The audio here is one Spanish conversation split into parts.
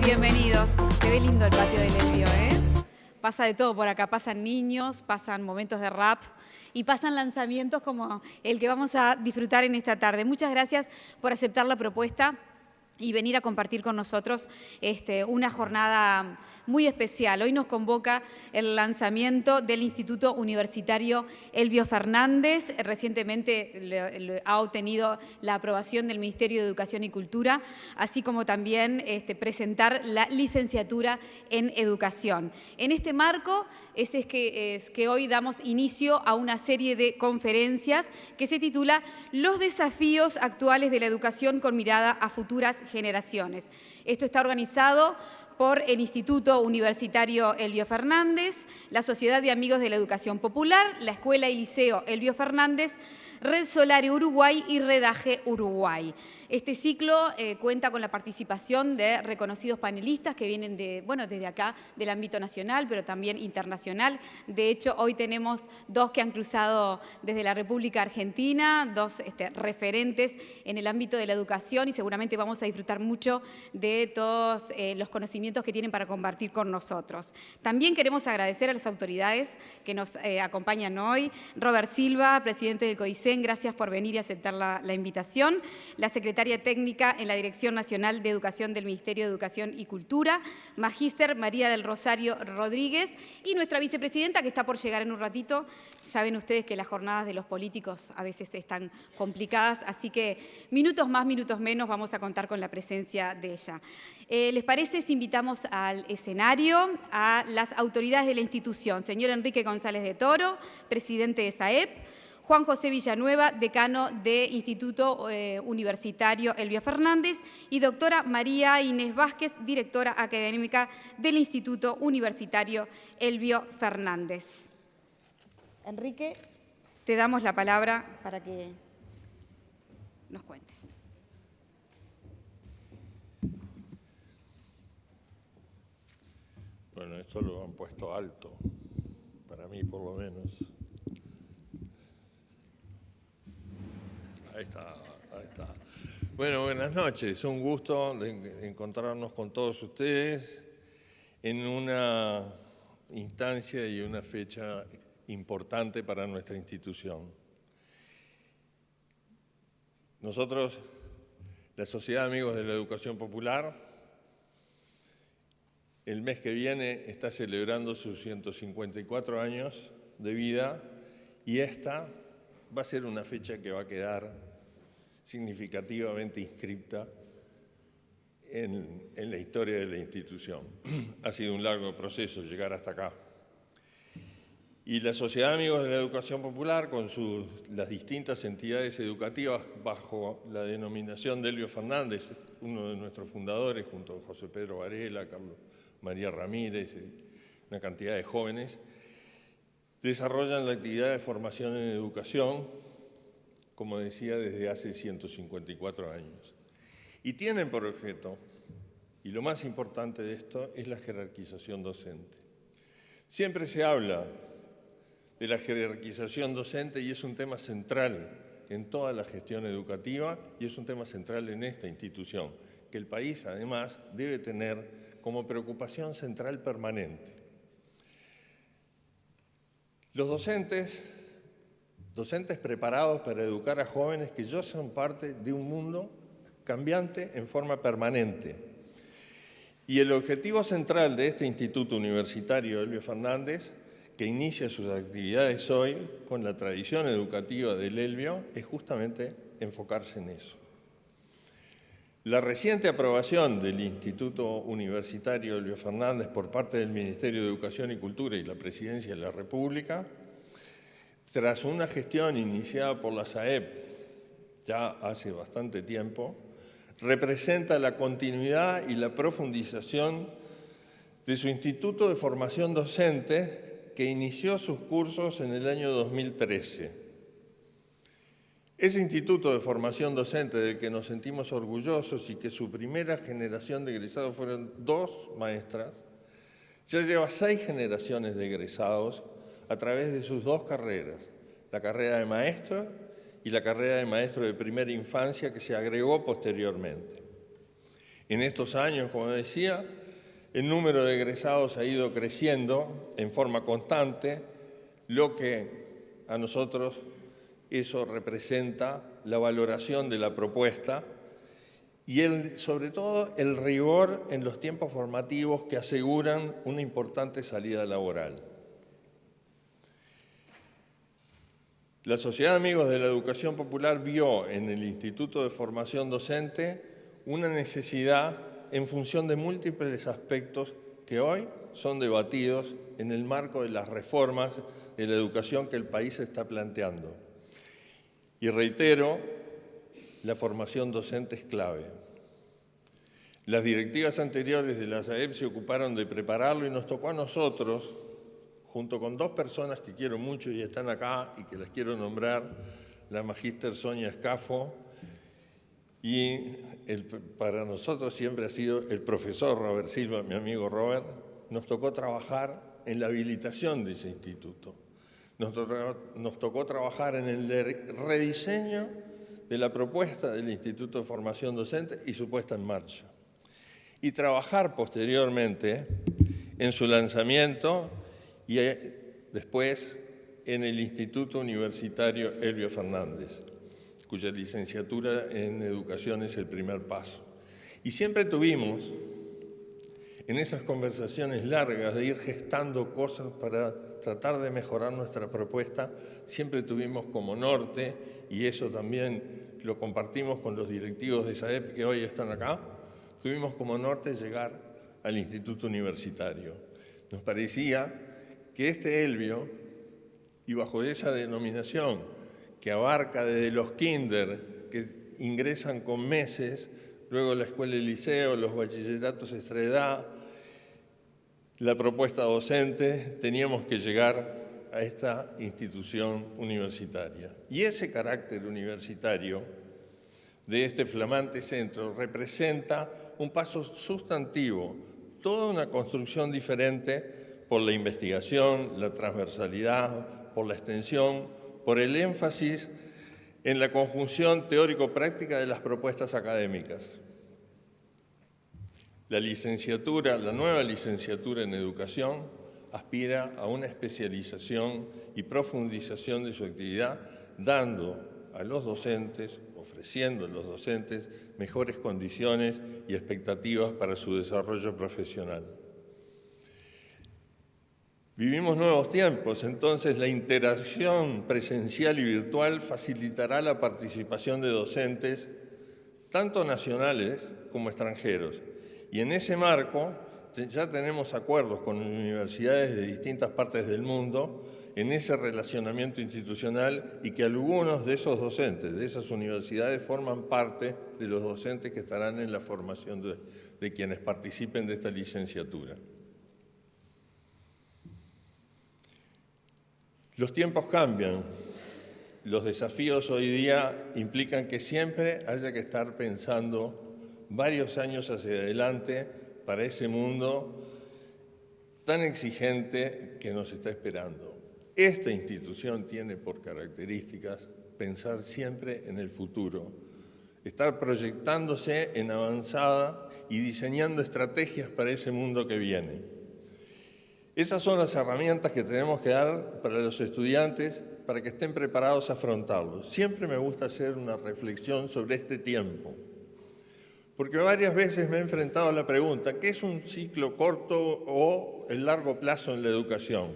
Bienvenidos. Se ve lindo el patio del Elvio, ¿eh? Pasa de todo por acá. Pasan niños, pasan momentos de rap y pasan lanzamientos como el que vamos a disfrutar en esta tarde. Muchas gracias por aceptar la propuesta y venir a compartir con nosotros una jornada muy especial. Hoy nos convoca el lanzamiento del Instituto Universitario Elbio Fernández. Recientemente ha obtenido la aprobación del Ministerio de Educación y Cultura, así como también presentar la licenciatura en Educación. En este marco es que hoy damos inicio a una serie de conferencias que se titula Los desafíos actuales de la educación con mirada a futuras generaciones. Esto está organizado por el Instituto Universitario Elbio Fernández, la Sociedad de Amigos de la Educación Popular, la Escuela y Liceo Elbio Fernández, Red Solario Uruguay y Redaje Uruguay. Este ciclo cuenta con la participación de reconocidos panelistas que vienen desde acá, del ámbito nacional, pero también internacional. De hecho, hoy tenemos dos que han cruzado desde la República Argentina, dos referentes en el ámbito de la educación y seguramente vamos a disfrutar mucho de todos los conocimientos que tienen para compartir con nosotros. También queremos agradecer a las autoridades que nos acompañan hoy. Robert Silva, presidente del COICEN, gracias por venir y aceptar la invitación. La secretaria técnica en la Dirección Nacional de Educación del Ministerio de Educación y Cultura, Magíster María del Rosario Rodríguez, y nuestra vicepresidenta que está por llegar en un ratito. Saben ustedes que las jornadas de los políticos a veces están complicadas, así que minutos más, minutos menos vamos a contar con la presencia de ella. ¿Les parece si invitamos al escenario a las autoridades de la institución? Señor Enrique González de Toro, presidente de SAEP, Juan José Villanueva, decano de Instituto Universitario Elbio Fernández, y doctora María Inés Vázquez, directora académica del Instituto Universitario Elbio Fernández. Enrique, te damos la palabra para que nos cuentes. Bueno, esto lo han puesto alto, para mí por lo menos. Ahí está, ahí está. Bueno, buenas noches. Un gusto de encontrarnos con todos ustedes en una instancia y una fecha importante para nuestra institución. Nosotros, la Sociedad de Amigos de la Educación Popular, el mes que viene está celebrando sus 154 años de vida y esta va a ser una fecha que va a quedar significativamente inscripta en la historia de la institución. Ha sido un largo proceso llegar hasta acá. Y la Sociedad de Amigos de la Educación Popular, con las distintas entidades educativas bajo la denominación de Elbio Fernández, uno de nuestros fundadores, junto a José Pedro Varela, Carlos María Ramírez, una cantidad de jóvenes, desarrollan la actividad de formación en educación, como decía, desde hace 154 años. Y tienen por objeto, y lo más importante de esto, es la jerarquización docente. Siempre se habla de la jerarquización docente y es un tema central en toda la gestión educativa y es un tema central en esta institución, que el país además debe tener como preocupación central permanente. Los docentes preparados para educar a jóvenes que ya son parte de un mundo cambiante en forma permanente. Y el objetivo central de este Instituto Universitario Elbio Fernández, que inicia sus actividades hoy con la tradición educativa del Elbio, es justamente enfocarse en eso. La reciente aprobación del Instituto Universitario Elbio Fernández por parte del Ministerio de Educación y Cultura y la Presidencia de la República, tras una gestión iniciada por la SAEP ya hace bastante tiempo, representa la continuidad y la profundización de su Instituto de Formación Docente que inició sus cursos en el año 2013. Ese Instituto de Formación Docente del que nos sentimos orgullosos y que su primera generación de egresados fueron 2 maestras, ya lleva 6 generaciones de egresados a través de sus 2 carreras, la carrera de maestro y la carrera de maestro de primera infancia que se agregó posteriormente. En estos años, como decía, el número de egresados ha ido creciendo en forma constante, lo que a nosotros eso representa la valoración de la propuesta y sobre todo el rigor en los tiempos formativos que aseguran una importante salida laboral. La Sociedad de Amigos de la Educación Popular vio en el Instituto de Formación Docente una necesidad en función de múltiples aspectos que hoy son debatidos en el marco de las reformas de la educación que el país está planteando. Y reitero, la formación docente es clave. Las directivas anteriores de la SAEP se ocuparon de prepararlo y nos tocó a nosotros, junto con dos personas que quiero mucho y están acá y que las quiero nombrar, la magíster Sonia Escafo y para nosotros siempre ha sido el profesor Robert Silva, mi amigo Robert, nos tocó trabajar en la habilitación de ese instituto. Nos tocó trabajar en el rediseño de la propuesta del Instituto de Formación Docente y su puesta en marcha. Y trabajar posteriormente en su lanzamiento y después en el Instituto Universitario Elbio Fernández, cuya licenciatura en Educación es el primer paso. Y siempre tuvimos, en esas conversaciones largas de ir gestando cosas para tratar de mejorar nuestra propuesta, siempre tuvimos como norte, y eso también lo compartimos con los directivos de SAEP que hoy están acá, tuvimos como norte llegar al Instituto Universitario. Nos parecía que este Elbio, y bajo esa denominación que abarca desde los kinder, que ingresan con meses, luego la escuela y liceo, los bachilleratos extra edad, la propuesta docente, teníamos que llegar a esta institución universitaria. Y ese carácter universitario de este flamante centro representa un paso sustantivo, toda una construcción diferente por la investigación, la transversalidad, por la extensión, por el énfasis en la conjunción teórico-práctica de las propuestas académicas. La nueva licenciatura en Educación aspira a una especialización y profundización de su actividad, dando a los docentes, ofreciendo a los docentes mejores condiciones y expectativas para su desarrollo profesional. Vivimos nuevos tiempos, entonces la interacción presencial y virtual facilitará la participación de docentes, tanto nacionales como extranjeros. Y en ese marco ya tenemos acuerdos con universidades de distintas partes del mundo en ese relacionamiento institucional y que algunos de esos docentes, de esas universidades, forman parte de los docentes que estarán en la formación de quienes participen de esta licenciatura. Los tiempos cambian. Los desafíos hoy día implican que siempre haya que estar pensando varios años hacia adelante para ese mundo tan exigente que nos está esperando. Esta institución tiene por características pensar siempre en el futuro, estar proyectándose en avanzada y diseñando estrategias para ese mundo que viene. Esas son las herramientas que tenemos que dar para los estudiantes para que estén preparados a afrontarlo. Siempre me gusta hacer una reflexión sobre este tiempo, porque varias veces me he enfrentado a la pregunta, ¿qué es un ciclo corto o el largo plazo en la educación?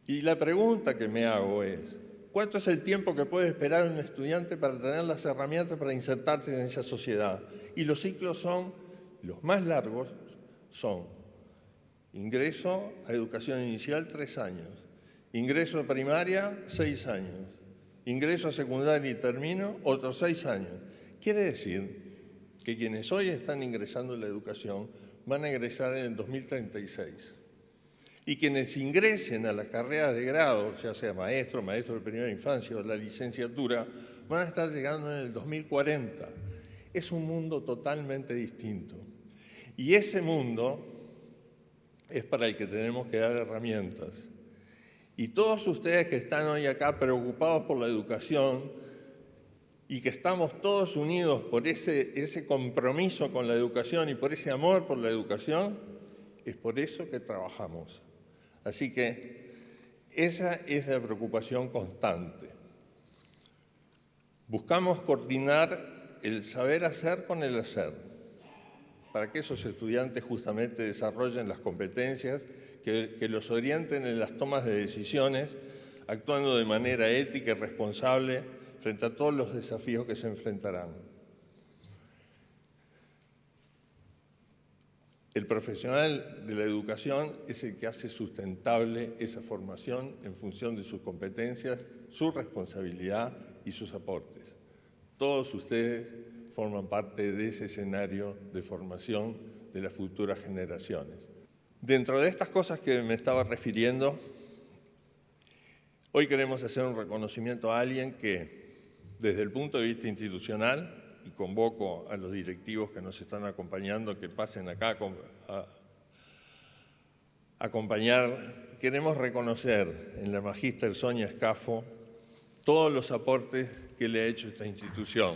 Y la pregunta que me hago es, ¿cuánto es el tiempo que puede esperar un estudiante para tener las herramientas para insertarse en esa sociedad? Y los ciclos son, los más largos, son ingreso a educación inicial, 3 años, ingreso a primaria, 6 años, ingreso a secundaria y termino, otros 6 años. Quiere decir que quienes hoy están ingresando en la educación van a ingresar en el 2036. Y quienes ingresen a las carreras de grado, ya sea maestro de primera infancia o la licenciatura, van a estar llegando en el 2040. Es un mundo totalmente distinto. Y ese mundo es para el que tenemos que dar herramientas. Y todos ustedes que están hoy acá preocupados por la educación, y que estamos todos unidos por ese compromiso con la educación y por ese amor por la educación, es por eso que trabajamos. Así que esa es la preocupación constante. Buscamos coordinar el saber hacer con el hacer, para que esos estudiantes justamente desarrollen las competencias que los orienten en las tomas de decisiones, actuando de manera ética y responsable frente a todos los desafíos que se enfrentarán. El profesional de la educación es el que hace sustentable esa formación en función de sus competencias, su responsabilidad y sus aportes. Todos ustedes forman parte de ese escenario de formación de las futuras generaciones. Dentro de estas cosas que me estaba refiriendo, hoy queremos hacer un reconocimiento a alguien que, desde el punto de vista institucional, y convoco a los directivos que nos están acompañando que pasen acá a acompañar, queremos reconocer en la magíster Sonia Escafo todos los aportes que le ha hecho esta institución.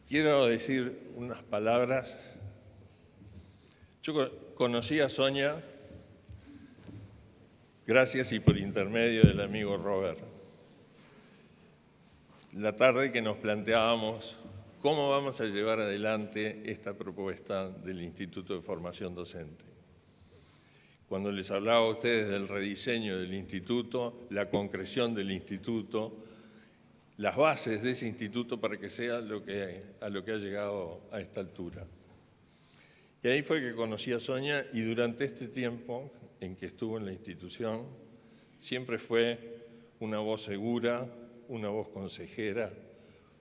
Quiero decir unas palabras. Yo conocí a Sonia gracias y por intermedio del amigo Robert. La tarde que nos planteábamos cómo vamos a llevar adelante esta propuesta del Instituto de Formación Docente. Cuando les hablaba a ustedes del rediseño del instituto, la concreción del instituto, las bases de ese instituto para que sea a lo que ha llegado a esta altura. Y ahí fue que conocí a Sonia y durante este tiempo en que estuvo en la institución siempre fue una voz segura, una voz consejera,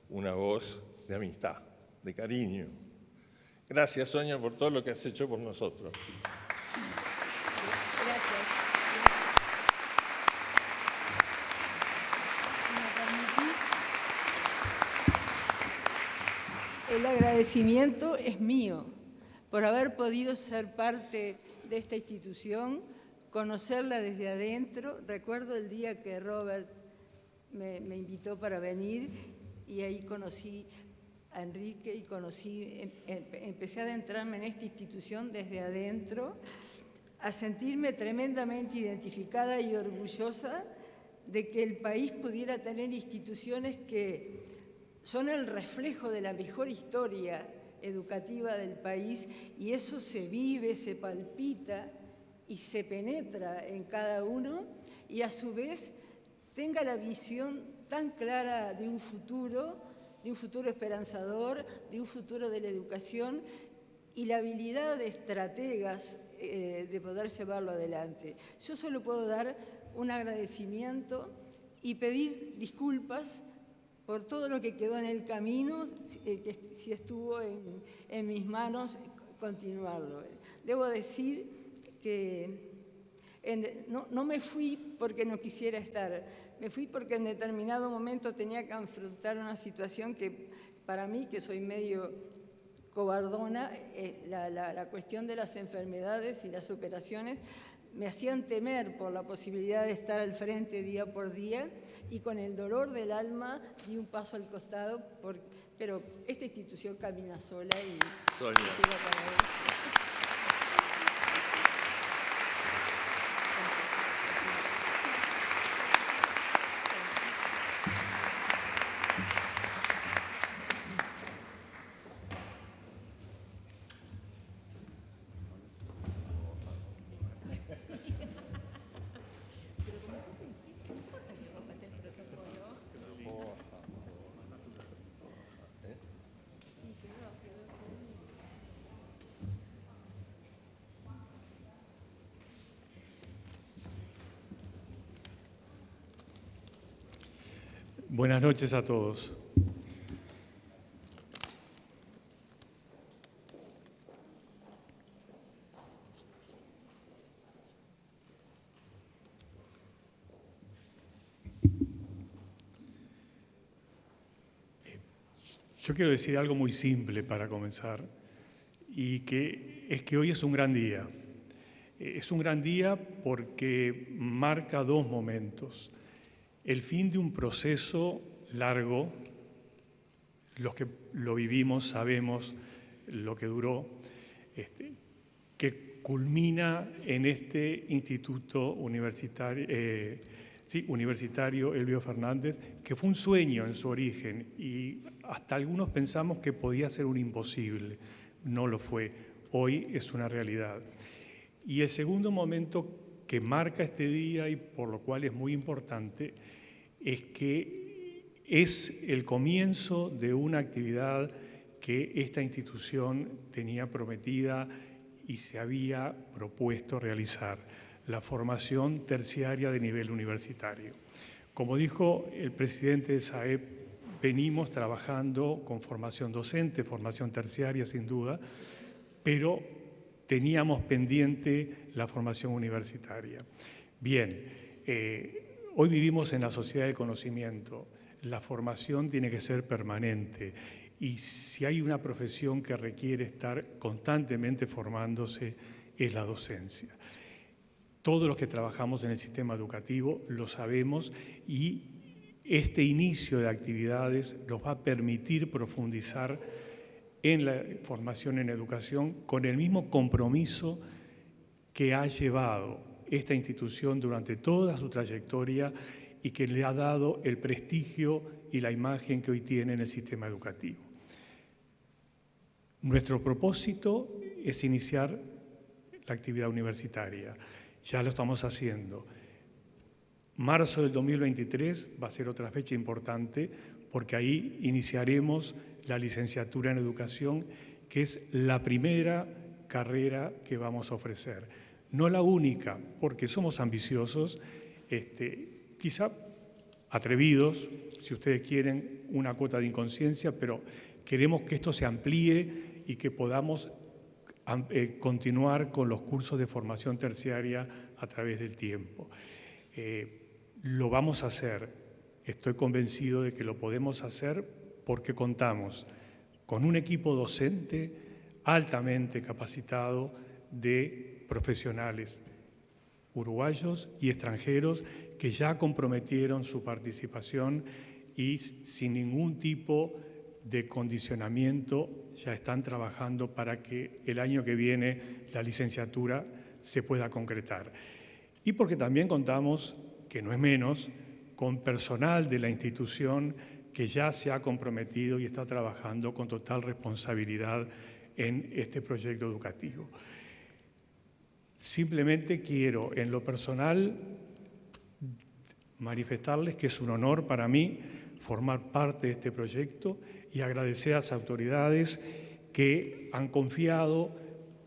una voz de amistad, de cariño. Gracias, Sonia, por todo lo que has hecho por nosotros. El agradecimiento es mío por haber podido ser parte de esta institución, conocerla desde adentro. Recuerdo el día que Robert me invitó para venir y ahí conocí a Enrique y empecé a adentrarme en esta institución desde adentro, a sentirme tremendamente identificada y orgullosa de que el país pudiera tener instituciones que son el reflejo de la mejor historia educativa del país y eso se vive, se palpita y se penetra en cada uno y a su vez tenga la visión tan clara de un futuro esperanzador, de un futuro de la educación y la habilidad de estrategas de poder llevarlo adelante. Yo solo puedo dar un agradecimiento y pedir disculpas por todo lo que quedó en el camino, que si estuvo en mis manos continuarlo. Debo decir que no me fui porque no quisiera estar, me fui porque en determinado momento tenía que afrontar una situación que para mí, que soy medio cobardona, la cuestión de las enfermedades y las operaciones me hacían temer por la posibilidad de estar al frente día por día y con el dolor del alma di un paso al costado, pero esta institución camina sola y Sonia. sigo para adelante. Buenas noches a todos. Yo quiero decir algo muy simple para comenzar, y es que hoy es un gran día. Es un gran día porque marca dos momentos. El fin de un proceso largo, los que lo vivimos sabemos lo que duró, que culmina en este instituto universitario Elbio Fernández, que fue un sueño en su origen y hasta algunos pensamos que podía ser un imposible. No lo fue. Hoy es una realidad. Y el segundo momento que marca este día y por lo cual es muy importante es que es el comienzo de una actividad que esta institución tenía prometida y se había propuesto realizar, la formación terciaria de nivel universitario. Como dijo el presidente de SAEP, venimos trabajando con formación docente, formación terciaria sin duda, pero teníamos pendiente la formación universitaria. Bien, hoy vivimos en la sociedad del conocimiento. La formación tiene que ser permanente y si hay una profesión que requiere estar constantemente formándose es la docencia. Todos los que trabajamos en el sistema educativo lo sabemos y este inicio de actividades nos va a permitir profundizar en la formación en educación con el mismo compromiso que ha llevado esta institución durante toda su trayectoria y que le ha dado el prestigio y la imagen que hoy tiene en el sistema educativo. Nuestro propósito es iniciar la actividad universitaria. Ya lo estamos haciendo. Marzo del 2023 va a ser otra fecha importante porque ahí iniciaremos la licenciatura en educación, que es la primera carrera que vamos a ofrecer. No la única, porque somos ambiciosos, quizá atrevidos, si ustedes quieren, una cuota de inconsciencia, pero queremos que esto se amplíe y que podamos continuar con los cursos de formación terciaria a través del tiempo. Lo vamos a hacer, estoy convencido de que lo podemos hacer porque contamos con un equipo docente altamente capacitado de profesionales uruguayos y extranjeros que ya comprometieron su participación y sin ningún tipo de condicionamiento ya están trabajando para que el año que viene la licenciatura se pueda concretar. Y porque también contamos, que no es menos, con personal de la institución que ya se ha comprometido y está trabajando con total responsabilidad en este proyecto educativo. Simplemente quiero, en lo personal, manifestarles que es un honor para mí formar parte de este proyecto y agradecer a las autoridades que han confiado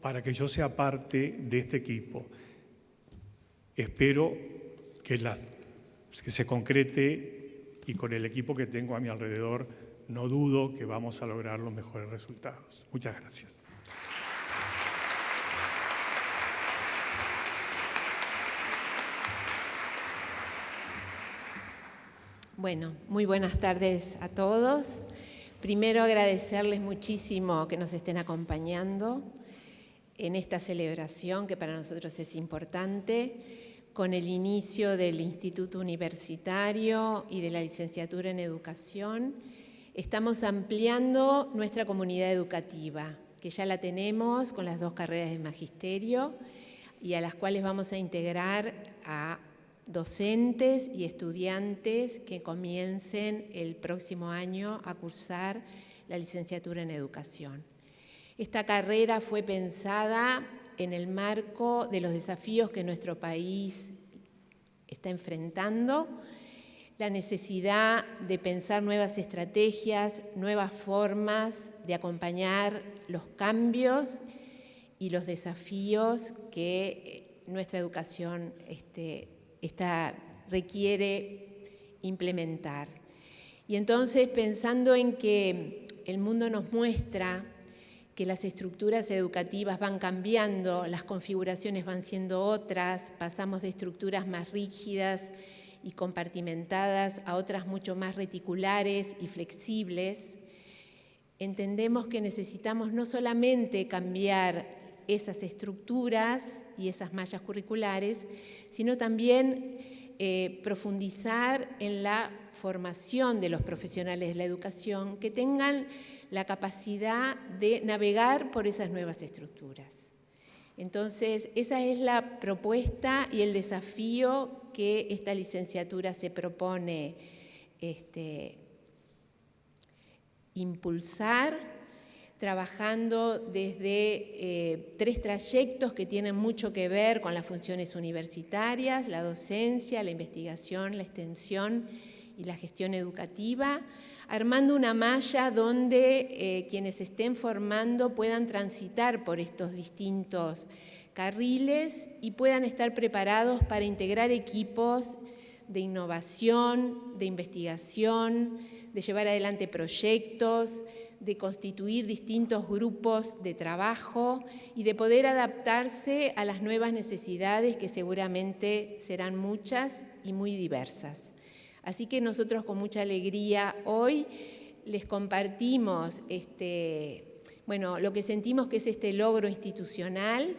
para que yo sea parte de este equipo. Espero que se concrete y con el equipo que tengo a mi alrededor no dudo que vamos a lograr los mejores resultados. Muchas gracias. Bueno, muy buenas tardes a todos. Primero agradecerles muchísimo que nos estén acompañando en esta celebración que para nosotros es importante, con el inicio del Instituto Universitario y de la Licenciatura en Educación. Estamos ampliando nuestra comunidad educativa, que ya la tenemos con las dos carreras de magisterio y a las cuales vamos a integrar a docentes y estudiantes que comiencen el próximo año a cursar la licenciatura en educación. Esta carrera fue pensada en el marco de los desafíos que nuestro país está enfrentando, la necesidad de pensar nuevas estrategias, nuevas formas de acompañar los cambios y los desafíos que nuestra educación requiere implementar. Y entonces, pensando en que el mundo nos muestra que las estructuras educativas van cambiando, las configuraciones van siendo otras, pasamos de estructuras más rígidas y compartimentadas a otras mucho más reticulares y flexibles, entendemos que necesitamos no solamente cambiar esas estructuras y esas mallas curriculares, sino también profundizar en la formación de los profesionales de la educación que tengan la capacidad de navegar por esas nuevas estructuras. Entonces, esa es la propuesta y el desafío que esta licenciatura se propone impulsar, trabajando desde 3 trayectos que tienen mucho que ver con las funciones universitarias, la docencia, la investigación, la extensión y la gestión educativa, armando una malla donde quienes estén formando puedan transitar por estos distintos carriles y puedan estar preparados para integrar equipos de innovación, de investigación, de llevar adelante proyectos, de constituir distintos grupos de trabajo y de poder adaptarse a las nuevas necesidades que seguramente serán muchas y muy diversas. Así que nosotros con mucha alegría hoy les compartimos lo que sentimos que es este logro institucional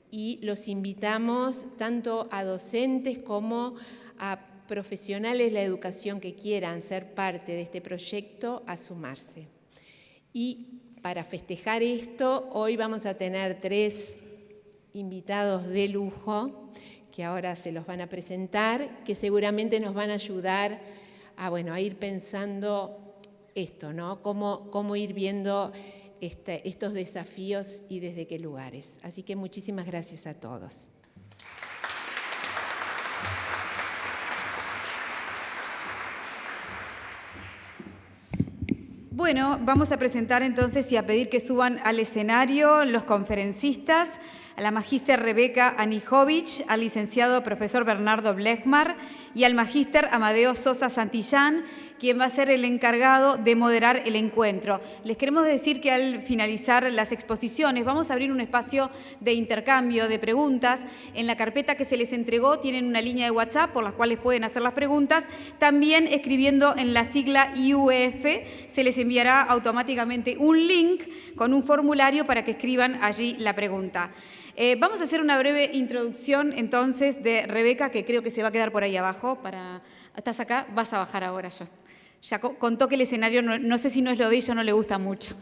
y los invitamos tanto a docentes como a profesionales de la educación que quieran ser parte de este proyecto a sumarse. Y para festejar esto, hoy vamos a tener 3 invitados de lujo que ahora se los van a presentar, que seguramente nos van a ayudar a ir pensando esto, ¿no? Cómo ir viendo estos desafíos y desde qué lugares. Así que muchísimas gracias a todos. Bueno, vamos a presentar entonces y a pedir que suban al escenario los conferencistas, a la magíster Rebeca Anijovic, al licenciado profesor Bernardo Blechmar y al magíster Amadeo Sosa Santillán, quien va a ser el encargado de moderar el encuentro. Les queremos decir que al finalizar las exposiciones vamos a abrir un espacio de intercambio de preguntas. En la carpeta que se les entregó tienen una línea de WhatsApp por las cuales pueden hacer las preguntas. También escribiendo en la sigla IUF se les enviará automáticamente un link con un formulario para que escriban allí la pregunta. Vamos a hacer una breve introducción entonces de Rebeca, que creo que se va a quedar por ahí abajo. ¿Estás acá? Vas a bajar ahora ya. Ya contó que el escenario, no sé si no es lo de ella o no le gusta mucho.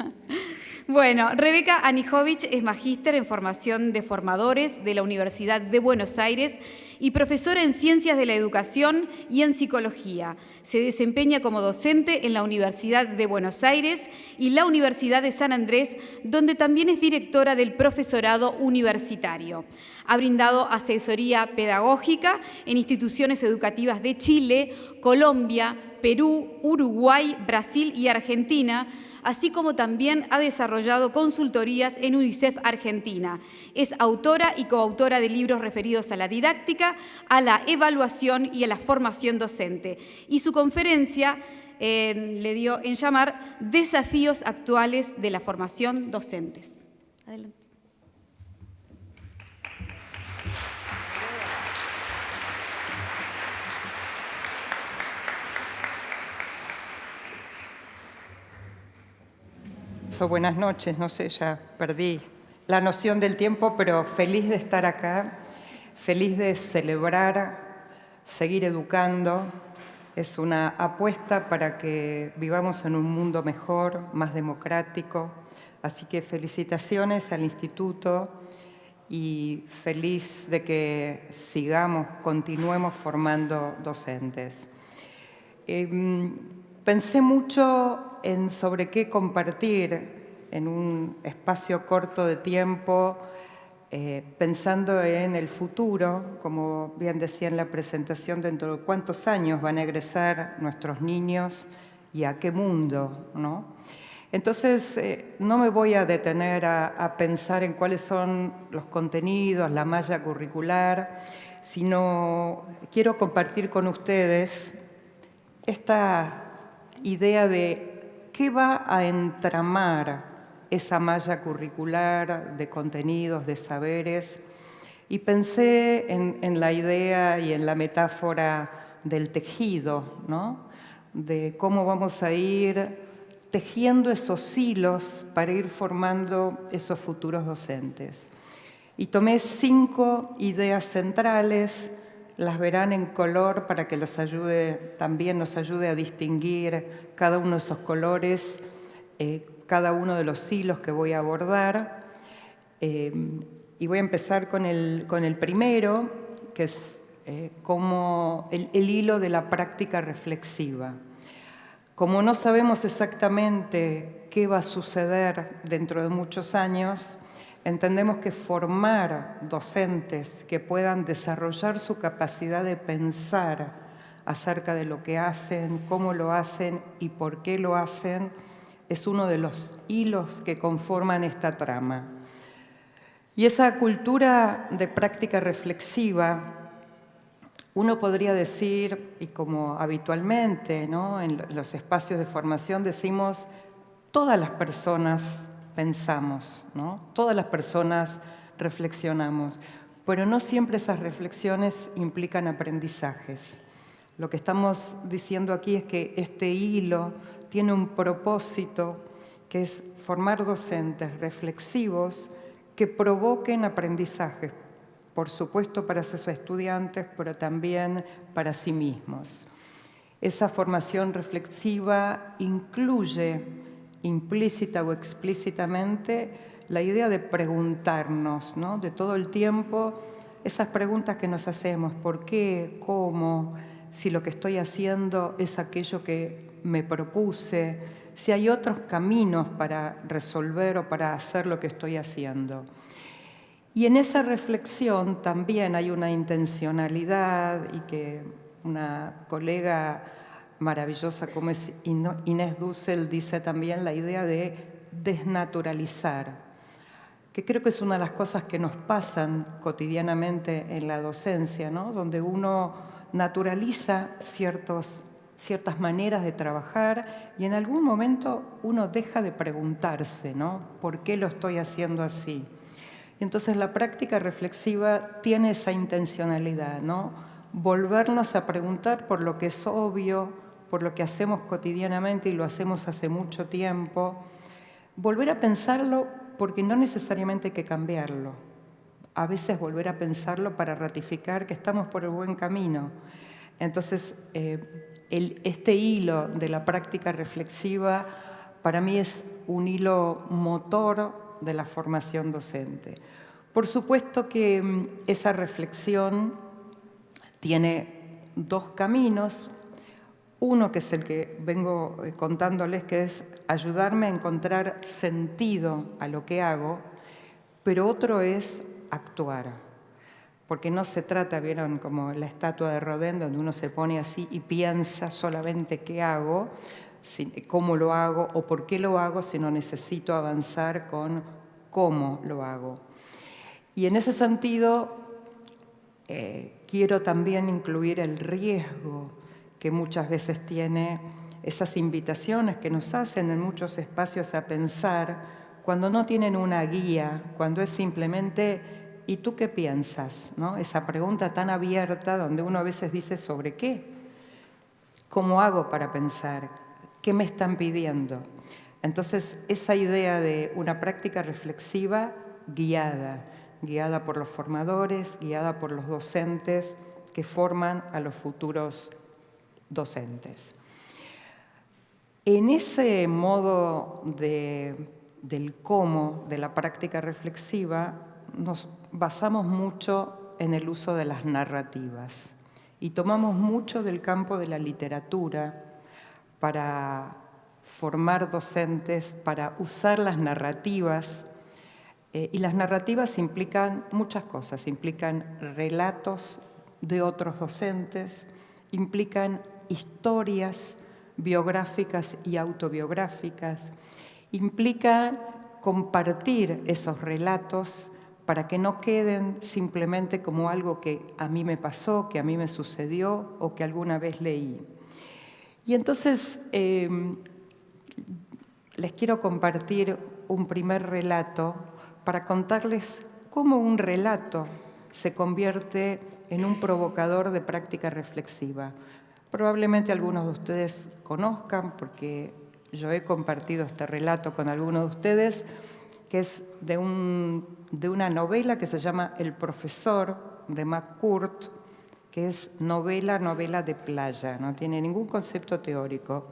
Bueno, Rebeca Anijovic es magíster en formación de formadores de la Universidad de Buenos Aires y profesora en Ciencias de la Educación y en Psicología. Se desempeña como docente en la Universidad de Buenos Aires y la Universidad de San Andrés, donde también es directora del profesorado universitario. Ha brindado asesoría pedagógica en instituciones educativas de Chile, Colombia, Perú, Uruguay, Brasil y Argentina, así como también ha desarrollado consultorías en UNICEF Argentina. Es autora y coautora de libros referidos a la didáctica, a la evaluación y a la formación docente. Y su conferencia le dio en llamar Desafíos actuales de la formación docentes. Adelante. Buenas noches, no sé, ya perdí la noción del tiempo, pero feliz de estar acá, feliz de celebrar, seguir educando. Es una apuesta para que vivamos en un mundo mejor, más democrático. Así que felicitaciones al Instituto y feliz de que continuemos formando docentes. Pensé mucho sobre qué compartir en un espacio corto de tiempo, pensando en el futuro, como bien decía en la presentación, dentro de cuántos años van a egresar nuestros niños y a qué mundo, ¿no? Entonces, no me voy a detener a pensar en cuáles son los contenidos, la malla curricular, sino quiero compartir con ustedes esta idea de qué va a entramar esa malla curricular de contenidos, de saberes, y pensé en la idea y en la metáfora del tejido, ¿no? De cómo vamos a ir tejiendo esos hilos para ir formando esos futuros docentes. Y tomé 5 ideas centrales, las verán en color para que también nos ayude a distinguir cada uno de esos colores, cada uno de los hilos que voy a abordar. Y voy a empezar con el primero, que es como el hilo de la práctica reflexiva. Como no sabemos exactamente qué va a suceder dentro de muchos años, entendemos que formar docentes que puedan desarrollar su capacidad de pensar acerca de lo que hacen, cómo lo hacen y por qué lo hacen, es uno de los hilos que conforman esta trama. Y esa cultura de práctica reflexiva, uno podría decir, y como habitualmente, ¿no?, en los espacios de formación decimos, todas las personas pensamos, ¿no? Todas las personas reflexionamos, pero no siempre esas reflexiones implican aprendizajes. Lo que estamos diciendo aquí es que este hilo tiene un propósito que es formar docentes reflexivos que provoquen aprendizajes, por supuesto para sus estudiantes, pero también para sí mismos. Esa formación reflexiva incluye, implícita o explícitamente, la idea de preguntarnos, ¿no?, de todo el tiempo, esas preguntas que nos hacemos, ¿por qué? ¿Cómo? Si lo que estoy haciendo es aquello que me propuse, si hay otros caminos para resolver o para hacer lo que estoy haciendo. Y en esa reflexión también hay una intencionalidad, y que una colega maravillosa como es Inés Dussel dice también, la idea de desnaturalizar, que creo que es una de las cosas que nos pasan cotidianamente en la docencia, ¿no?, donde uno naturaliza ciertas maneras de trabajar y en algún momento uno deja de preguntarse, ¿no?, ¿por qué lo estoy haciendo así? Y entonces la práctica reflexiva tiene esa intencionalidad, ¿no?, volvernos a preguntar por lo que es obvio, por lo que hacemos cotidianamente y lo hacemos hace mucho tiempo, volver a pensarlo porque no necesariamente hay que cambiarlo. A veces volver a pensarlo para ratificar que estamos por el buen camino. Entonces, este hilo de la práctica reflexiva para mí es un hilo motor de la formación docente. Por supuesto que esa reflexión tiene 2 caminos. Uno que es el que vengo contándoles, que es ayudarme a encontrar sentido a lo que hago, pero otro es actuar. Porque no se trata, vieron, como la estatua de Rodin, donde uno se pone así y piensa solamente qué hago, cómo lo hago o por qué lo hago, sino necesito avanzar con cómo lo hago. Y en ese sentido, quiero también incluir el riesgo que muchas veces tiene esas invitaciones que nos hacen en muchos espacios a pensar cuando no tienen una guía, cuando es simplemente ¿y tú qué piensas?, ¿no? Esa pregunta tan abierta donde uno a veces dice ¿sobre qué? ¿Cómo hago para pensar? ¿Qué me están pidiendo? Entonces, esa idea de una práctica reflexiva guiada por los formadores, guiada por los docentes que forman a los futuros docentes. En ese modo del cómo de la práctica reflexiva nos basamos mucho en el uso de las narrativas y tomamos mucho del campo de la literatura para formar docentes, para usar las narrativas. Y las narrativas implican muchas cosas, implican relatos de otros docentes, implican historias biográficas y autobiográficas, implican compartir esos relatos para que no queden simplemente como algo que a mí me pasó, que a mí me sucedió o que alguna vez leí. Y entonces les quiero compartir un primer relato para contarles cómo un relato se convierte en un provocador de práctica reflexiva. Probablemente algunos de ustedes conozcan, porque yo he compartido este relato con algunos de ustedes, que es de una novela que se llama El profesor, de McCourt, que es novela de playa, no tiene ningún concepto teórico,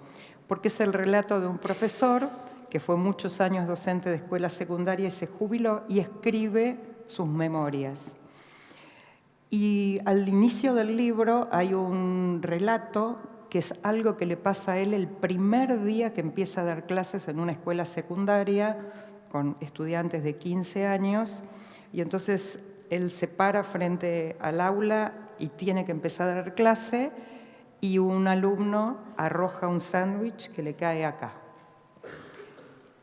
porque es el relato de un profesor que fue muchos años docente de escuela secundaria y se jubiló y escribe sus memorias. Y al inicio del libro hay un relato que es algo que le pasa a él el primer día que empieza a dar clases en una escuela secundaria con estudiantes de 15 años, y entonces él se para frente al aula y tiene que empezar a dar clase, y un alumno arroja un sándwich que le cae acá.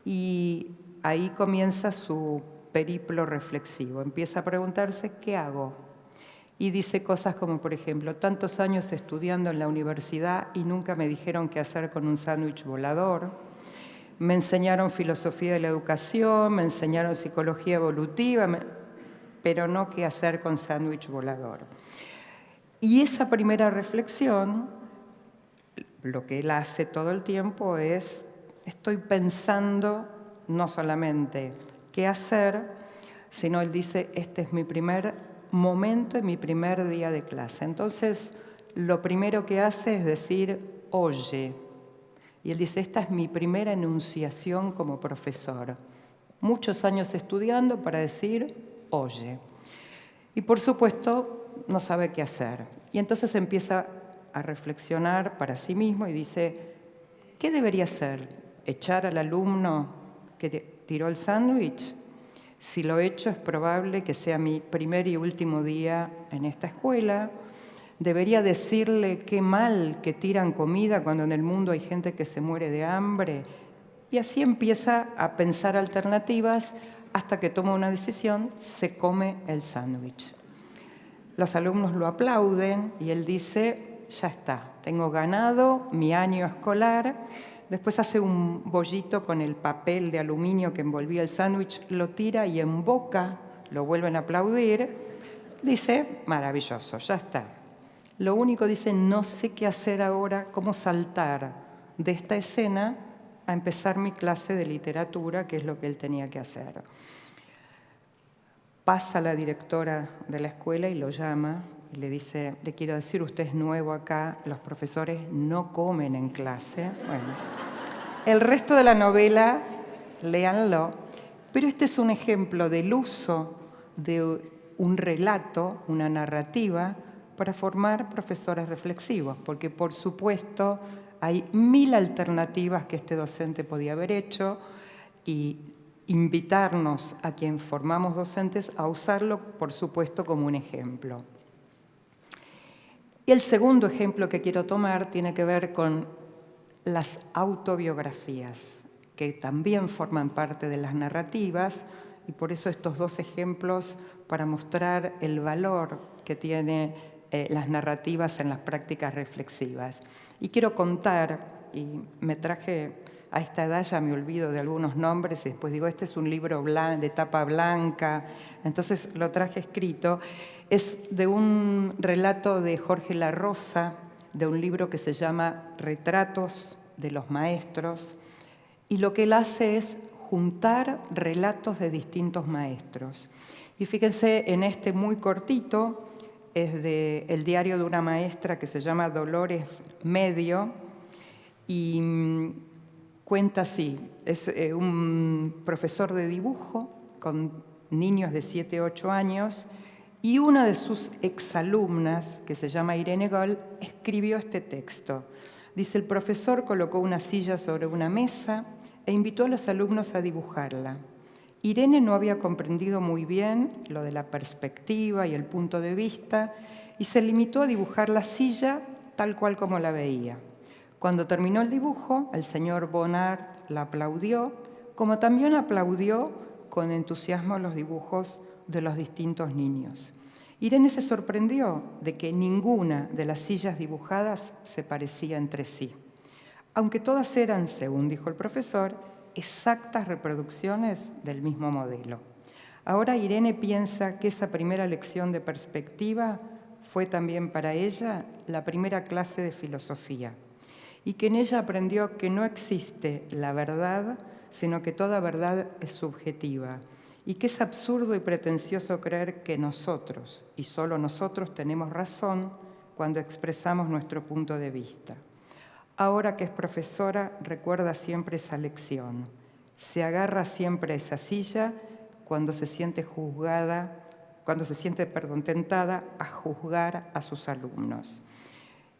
Y ahí comienza su periplo reflexivo. Empieza a preguntarse, ¿qué hago? Y dice cosas como, por ejemplo, tantos años estudiando en la universidad y nunca me dijeron qué hacer con un sándwich volador. Me enseñaron filosofía de la educación, me enseñaron psicología evolutiva, pero no qué hacer con sándwich volador. Y esa primera reflexión, lo que él hace todo el tiempo es, estoy pensando no solamente qué hacer, sino él dice, este es mi primer momento en mi primer día de clase. Entonces, lo primero que hace es decir, oye. Y él dice, esta es mi primera enunciación como profesor. Muchos años estudiando para decir, oye. Y por supuesto, no sabe qué hacer. Y entonces empieza a reflexionar para sí mismo y dice, ¿qué debería hacer? ¿Echar al alumno que tiró el sándwich? Si lo echo, es probable que sea mi primer y último día en esta escuela. ¿Debería decirle qué mal que tiran comida cuando en el mundo hay gente que se muere de hambre? Y así empieza a pensar alternativas hasta que toma una decisión, se come el sándwich. Los alumnos lo aplauden y él dice, ya está, tengo ganado mi año escolar. Después hace un bollito con el papel de aluminio que envolvía el sándwich, lo tira y en boca, lo vuelven a aplaudir. Dice, maravilloso, ya está. Lo único, dice, no sé qué hacer ahora, cómo saltar de esta escena a empezar mi clase de literatura, que es lo que él tenía que hacer. Pasa la directora de la escuela y lo llama y le dice, le quiero decir, usted es nuevo acá, los profesores no comen en clase. Bueno, el resto de la novela, léanlo, pero este es un ejemplo del uso de un relato, una narrativa, para formar profesores reflexivos, porque por supuesto hay 1000 alternativas que este docente podía haber hecho y invitarnos a quien formamos docentes a usarlo, por supuesto, como un ejemplo. Y el segundo ejemplo que quiero tomar tiene que ver con las autobiografías, que también forman parte de las narrativas, y por eso estos dos ejemplos para mostrar el valor que tiene las narrativas en las prácticas reflexivas. Y quiero contar, y me traje, a esta edad ya me olvido de algunos nombres y después digo, este es un libro de tapa blanca, entonces lo traje escrito. Es de un relato de Jorge La Rosa, de un libro que se llama Retratos de los Maestros, y lo que él hace es juntar relatos de distintos maestros. Y fíjense, en este muy cortito, es del diario de una maestra que se llama Dolores Medio, y cuenta así, es un profesor de dibujo con niños de 7, 8 años, y una de sus exalumnas, que se llama Irene Goll, escribió este texto. Dice, el profesor colocó una silla sobre una mesa e invitó a los alumnos a dibujarla. Irene no había comprendido muy bien lo de la perspectiva y el punto de vista y se limitó a dibujar la silla tal cual como la veía. Cuando terminó el dibujo, el señor Bonnard la aplaudió, como también aplaudió con entusiasmo los dibujos de los distintos niños. Irene se sorprendió de que ninguna de las sillas dibujadas se parecía entre sí. aunque todas eran, según dijo el profesor, exactas reproducciones del mismo modelo. Ahora Irene piensa que esa primera lección de perspectiva fue también para ella la primera clase de filosofía y que en ella aprendió que no existe la verdad, sino que toda verdad es subjetiva y que es absurdo y pretencioso creer que nosotros, y solo nosotros, tenemos razón cuando expresamos nuestro punto de vista. Ahora que es profesora, recuerda siempre esa lección. Se agarra siempre a esa silla cuando se siente tentada a juzgar a sus alumnos.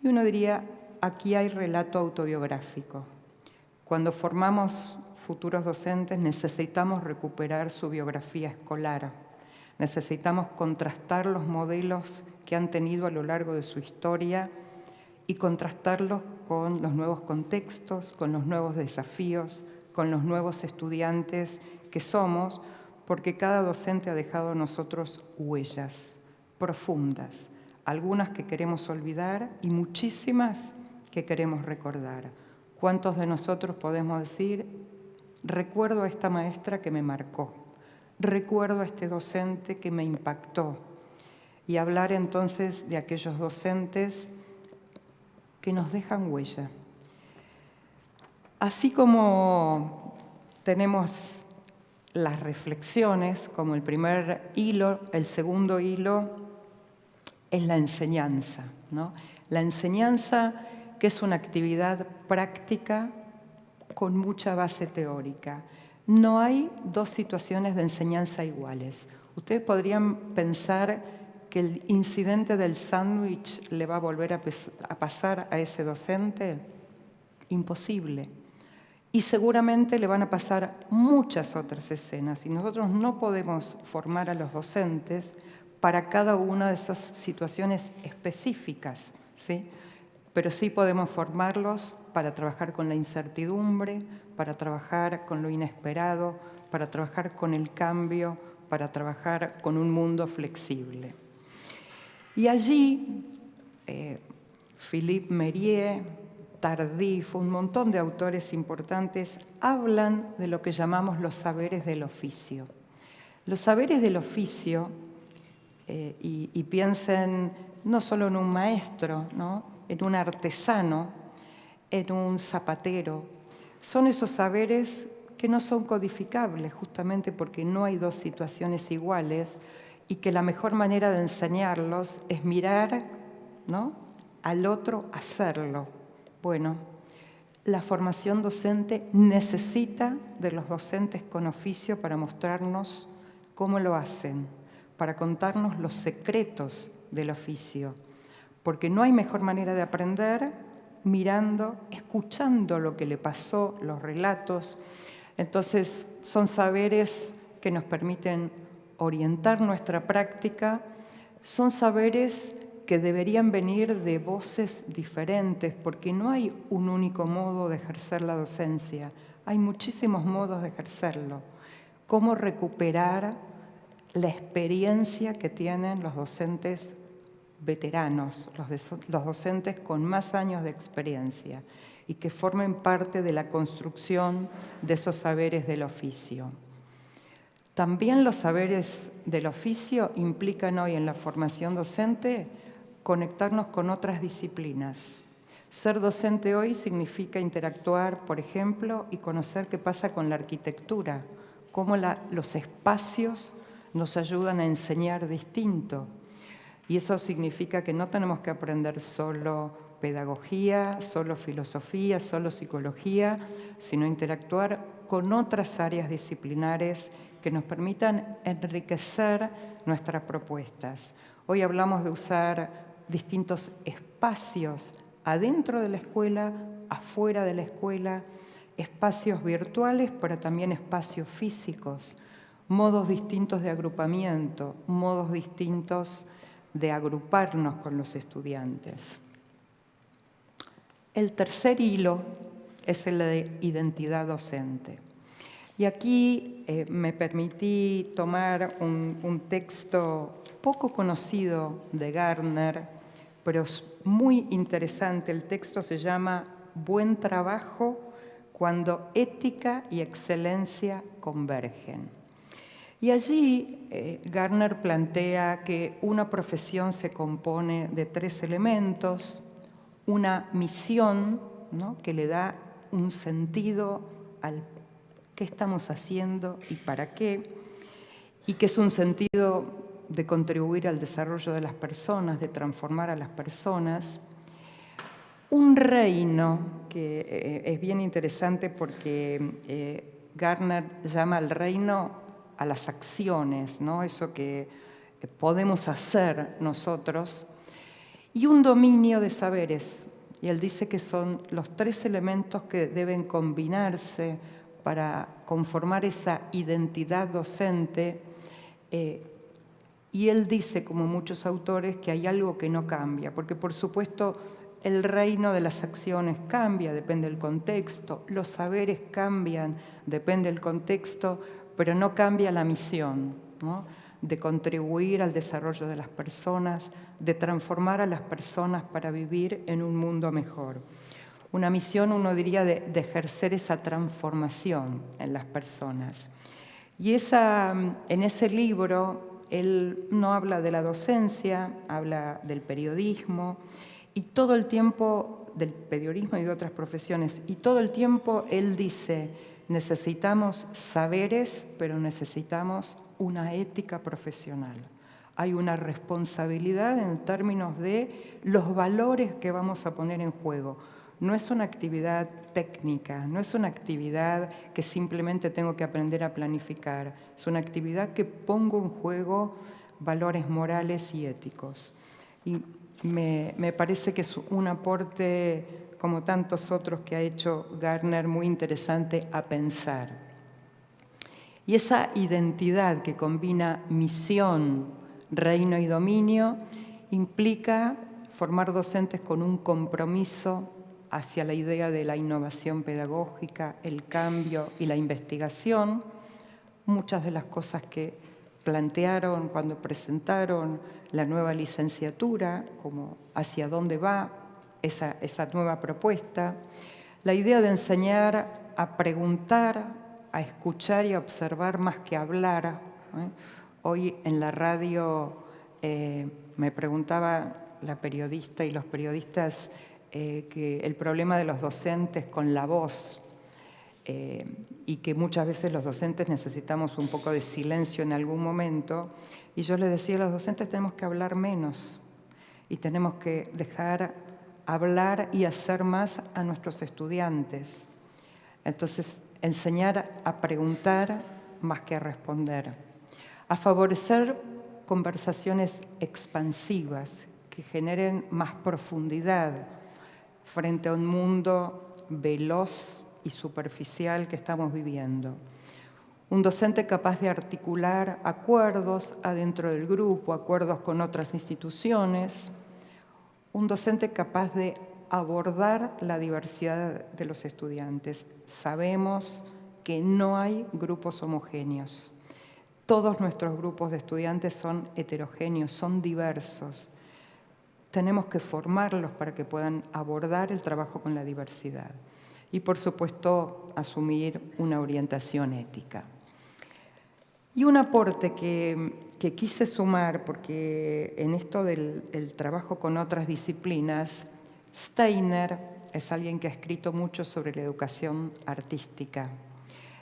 Y uno diría, aquí hay relato autobiográfico. Cuando formamos futuros docentes necesitamos recuperar su biografía escolar, necesitamos contrastar los modelos que han tenido a lo largo de su historia y contrastarlos con los nuevos contextos, con los nuevos desafíos, con los nuevos estudiantes que somos, porque cada docente ha dejado en nosotros huellas profundas, algunas que queremos olvidar y muchísimas que queremos recordar. ¿Cuántos de nosotros podemos decir, recuerdo a esta maestra que me marcó, recuerdo a este docente que me impactó? Y hablar entonces de aquellos docentes que nos dejan huella. Así como tenemos las reflexiones como el primer hilo, el segundo hilo es la enseñanza, ¿no? La enseñanza, que es una actividad práctica con mucha base teórica. No hay dos situaciones de enseñanza iguales. Ustedes podrían pensar que el incidente del sándwich le va a volver a pasar a ese docente. Imposible. Y seguramente le van a pasar muchas otras escenas. Y nosotros no podemos formar a los docentes para cada una de esas situaciones específicas, ¿sí? Pero sí podemos formarlos para trabajar con la incertidumbre, para trabajar con lo inesperado, para trabajar con el cambio, para trabajar con un mundo flexible. Y allí, Philippe Mérieux, Tardif, un montón de autores importantes hablan de lo que llamamos los saberes del oficio. Los saberes del oficio, y piensen no solo en un maestro, ¿no?, en un artesano, en un zapatero, son esos saberes que no son codificables justamente porque no hay dos situaciones iguales y que la mejor manera de enseñarlos es mirar, ¿no?, al otro hacerlo. Bueno, la formación docente necesita de los docentes con oficio para mostrarnos cómo lo hacen, para contarnos los secretos del oficio, porque no hay mejor manera de aprender mirando, escuchando lo que le pasó, los relatos. Entonces, son saberes que nos permiten orientar nuestra práctica, son saberes que deberían venir de voces diferentes, porque no hay un único modo de ejercer la docencia, hay muchísimos modos de ejercerlo. Cómo recuperar la experiencia que tienen los docentes veteranos, los docentes con más años de experiencia y que formen parte de la construcción de esos saberes del oficio. También los saberes del oficio implican hoy en la formación docente conectarnos con otras disciplinas. Ser docente hoy significa interactuar, por ejemplo, y conocer qué pasa con la arquitectura, cómo los espacios nos ayudan a enseñar distinto. Y eso significa que no tenemos que aprender solo pedagogía, solo filosofía, solo psicología, sino interactuar con otras áreas disciplinares que nos permitan enriquecer nuestras propuestas. Hoy hablamos de usar distintos espacios adentro de la escuela, afuera de la escuela, espacios virtuales, pero también espacios físicos, modos distintos de agrupamiento, modos distintos de agruparnos con los estudiantes. El tercer hilo es el de identidad docente. Y aquí me permití tomar un texto poco conocido de Gardner, pero es muy interesante. El texto se llama buen trabajo cuando ética y excelencia convergen. Y allí Gardner plantea que una profesión se compone de 3 elementos: una misión, ¿no?, que le da un sentido al qué estamos haciendo y para qué, y que es un sentido de contribuir al desarrollo de las personas, de transformar a las personas. Un reino, que es bien interesante porque Gardner llama al reino a las acciones, ¿no?, eso que podemos hacer nosotros, y un dominio de saberes. Y él dice que son los 3 elementos que deben combinarse para conformar esa identidad docente. Y él dice, como muchos autores, que hay algo que no cambia, porque por supuesto el reino de las acciones cambia, depende del contexto, los saberes cambian, depende del contexto, pero no cambia la misión, ¿no?, de contribuir al desarrollo de las personas, de transformar a las personas para vivir en un mundo mejor. Una misión, uno diría, de ejercer esa transformación en las personas. Y en ese libro, él no habla de la docencia, habla del periodismo, y todo el tiempo, del periodismo y de otras profesiones, y todo el tiempo él dice: necesitamos saberes, pero necesitamos una ética profesional. Hay una responsabilidad en términos de los valores que vamos a poner en juego. No es una actividad técnica, no es una actividad que simplemente tengo que aprender a planificar. Es una actividad que pongo en juego valores morales y éticos. Y me parece que es un aporte, como tantos otros que ha hecho Gardner, muy interesante a pensar. Y esa identidad que combina misión, reino y dominio implica formar docentes con un compromiso hacia la idea de la innovación pedagógica, el cambio y la investigación. Muchas de las cosas que plantearon cuando presentaron la nueva licenciatura, como hacia dónde va esa nueva propuesta, la idea de enseñar a preguntar, a escuchar y a observar más que hablar. Hoy en la radio me preguntaba la periodista y los periodistas que el problema de los docentes con la voz y que muchas veces los docentes necesitamos un poco de silencio en algún momento, y yo les decía a los docentes: tenemos que hablar menos y tenemos que dejar hablar y hacer más a nuestros estudiantes. Entonces, enseñar a preguntar más que a responder, a favorecer conversaciones expansivas que generen más profundidad frente a un mundo veloz y superficial que estamos viviendo. Un docente capaz de articular acuerdos adentro del grupo, acuerdos con otras instituciones. Un docente capaz de abordar la diversidad de los estudiantes. Sabemos que no hay grupos homogéneos. Todos nuestros grupos de estudiantes son heterogéneos, son diversos. Tenemos que formarlos para que puedan abordar el trabajo con la diversidad. Y, por supuesto, asumir una orientación ética. Y un aporte que quise sumar, porque en esto del trabajo con otras disciplinas, Steiner es alguien que ha escrito mucho sobre la educación artística.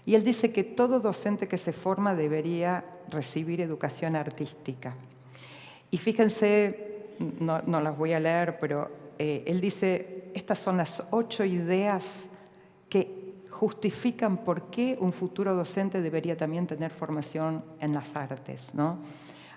Y él dice que todo docente que se forma debería recibir educación artística. Y fíjense, no las voy a leer, pero él dice: estas son las 8 ideas que justifican por qué un futuro docente debería también tener formación en las artes, ¿no?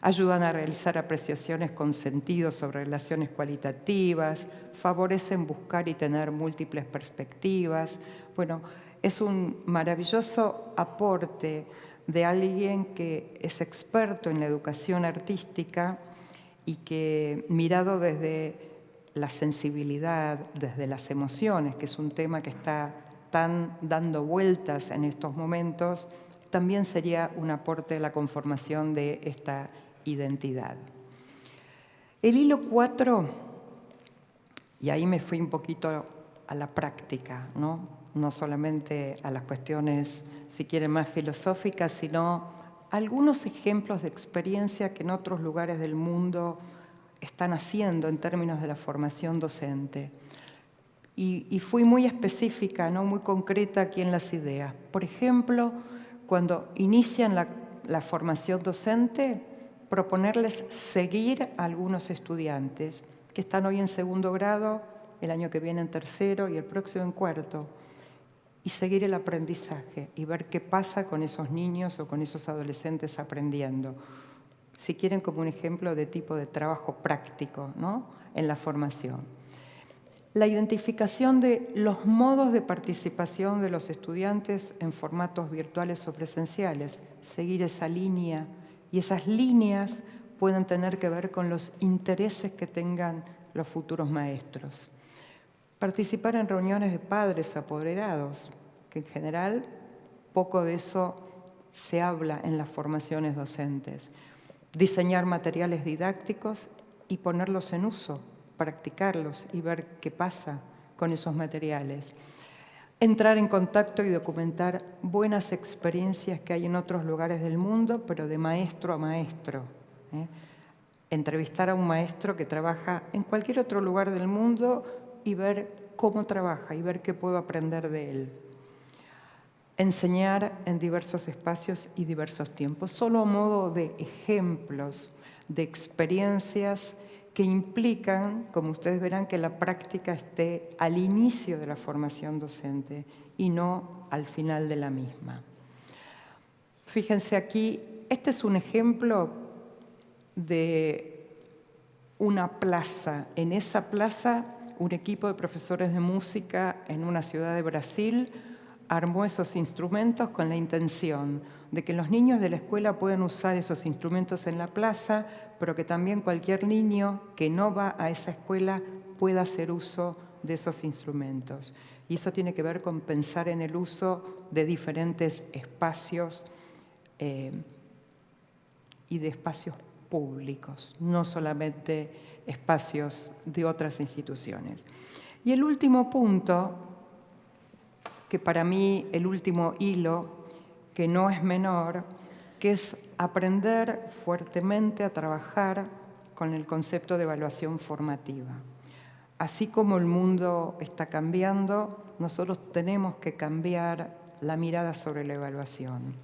Ayudan a realizar apreciaciones con sentido sobre relaciones cualitativas, favorecen buscar y tener múltiples perspectivas. Bueno, es un maravilloso aporte de alguien que es experto en la educación artística y que, mirado desde la sensibilidad, desde las emociones, que es un tema que está tan dando vueltas en estos momentos, también sería un aporte a la conformación de esta identidad. El hilo 4, y ahí me fui un poquito a la práctica, ¿no? No solamente a las cuestiones, si quieren, más filosóficas, sino algunos ejemplos de experiencia que en otros lugares del mundo están haciendo en términos de la formación docente. Y fui muy específica, ¿no? Muy concreta aquí en las ideas. Por ejemplo, cuando inician la formación docente, proponerles seguir a algunos estudiantes que están hoy en segundo grado, el año que viene en tercero y el próximo en cuarto, y seguir el aprendizaje y ver qué pasa con esos niños o con esos adolescentes aprendiendo. Si quieren, como un ejemplo de tipo de trabajo práctico, ¿no? En la formación. La identificación de los modos de participación de los estudiantes en formatos virtuales o presenciales, seguir esa línea, y esas líneas pueden tener que ver con los intereses que tengan los futuros maestros. Participar en reuniones de padres apoderados, que en general poco de eso se habla en las formaciones docentes. Diseñar materiales didácticos y ponerlos en uso, practicarlos y ver qué pasa con esos materiales. Entrar en contacto y documentar buenas experiencias que hay en otros lugares del mundo, pero de maestro a maestro. Entrevistar a un maestro que trabaja en cualquier otro lugar del mundo y ver cómo trabaja y ver qué puedo aprender de él. Enseñar en diversos espacios y diversos tiempos, solo a modo de ejemplos, de experiencias que implican, como ustedes verán, que la práctica esté al inicio de la formación docente y no al final de la misma. Fíjense aquí, este es un ejemplo de una plaza. En esa plaza, un equipo de profesores de música en una ciudad de Brasil armó esos instrumentos con la intención de que los niños de la escuela puedan usar esos instrumentos en la plaza, pero que también cualquier niño que no va a esa escuela pueda hacer uso de esos instrumentos. Y eso tiene que ver con pensar en el uso de diferentes espacios y de espacios públicos, no solamente espacios de otras instituciones. Y el último punto, que para mí el último hilo, que no es menor, que es aprender fuertemente a trabajar con el concepto de evaluación formativa. Así como el mundo está cambiando, nosotros tenemos que cambiar la mirada sobre la evaluación.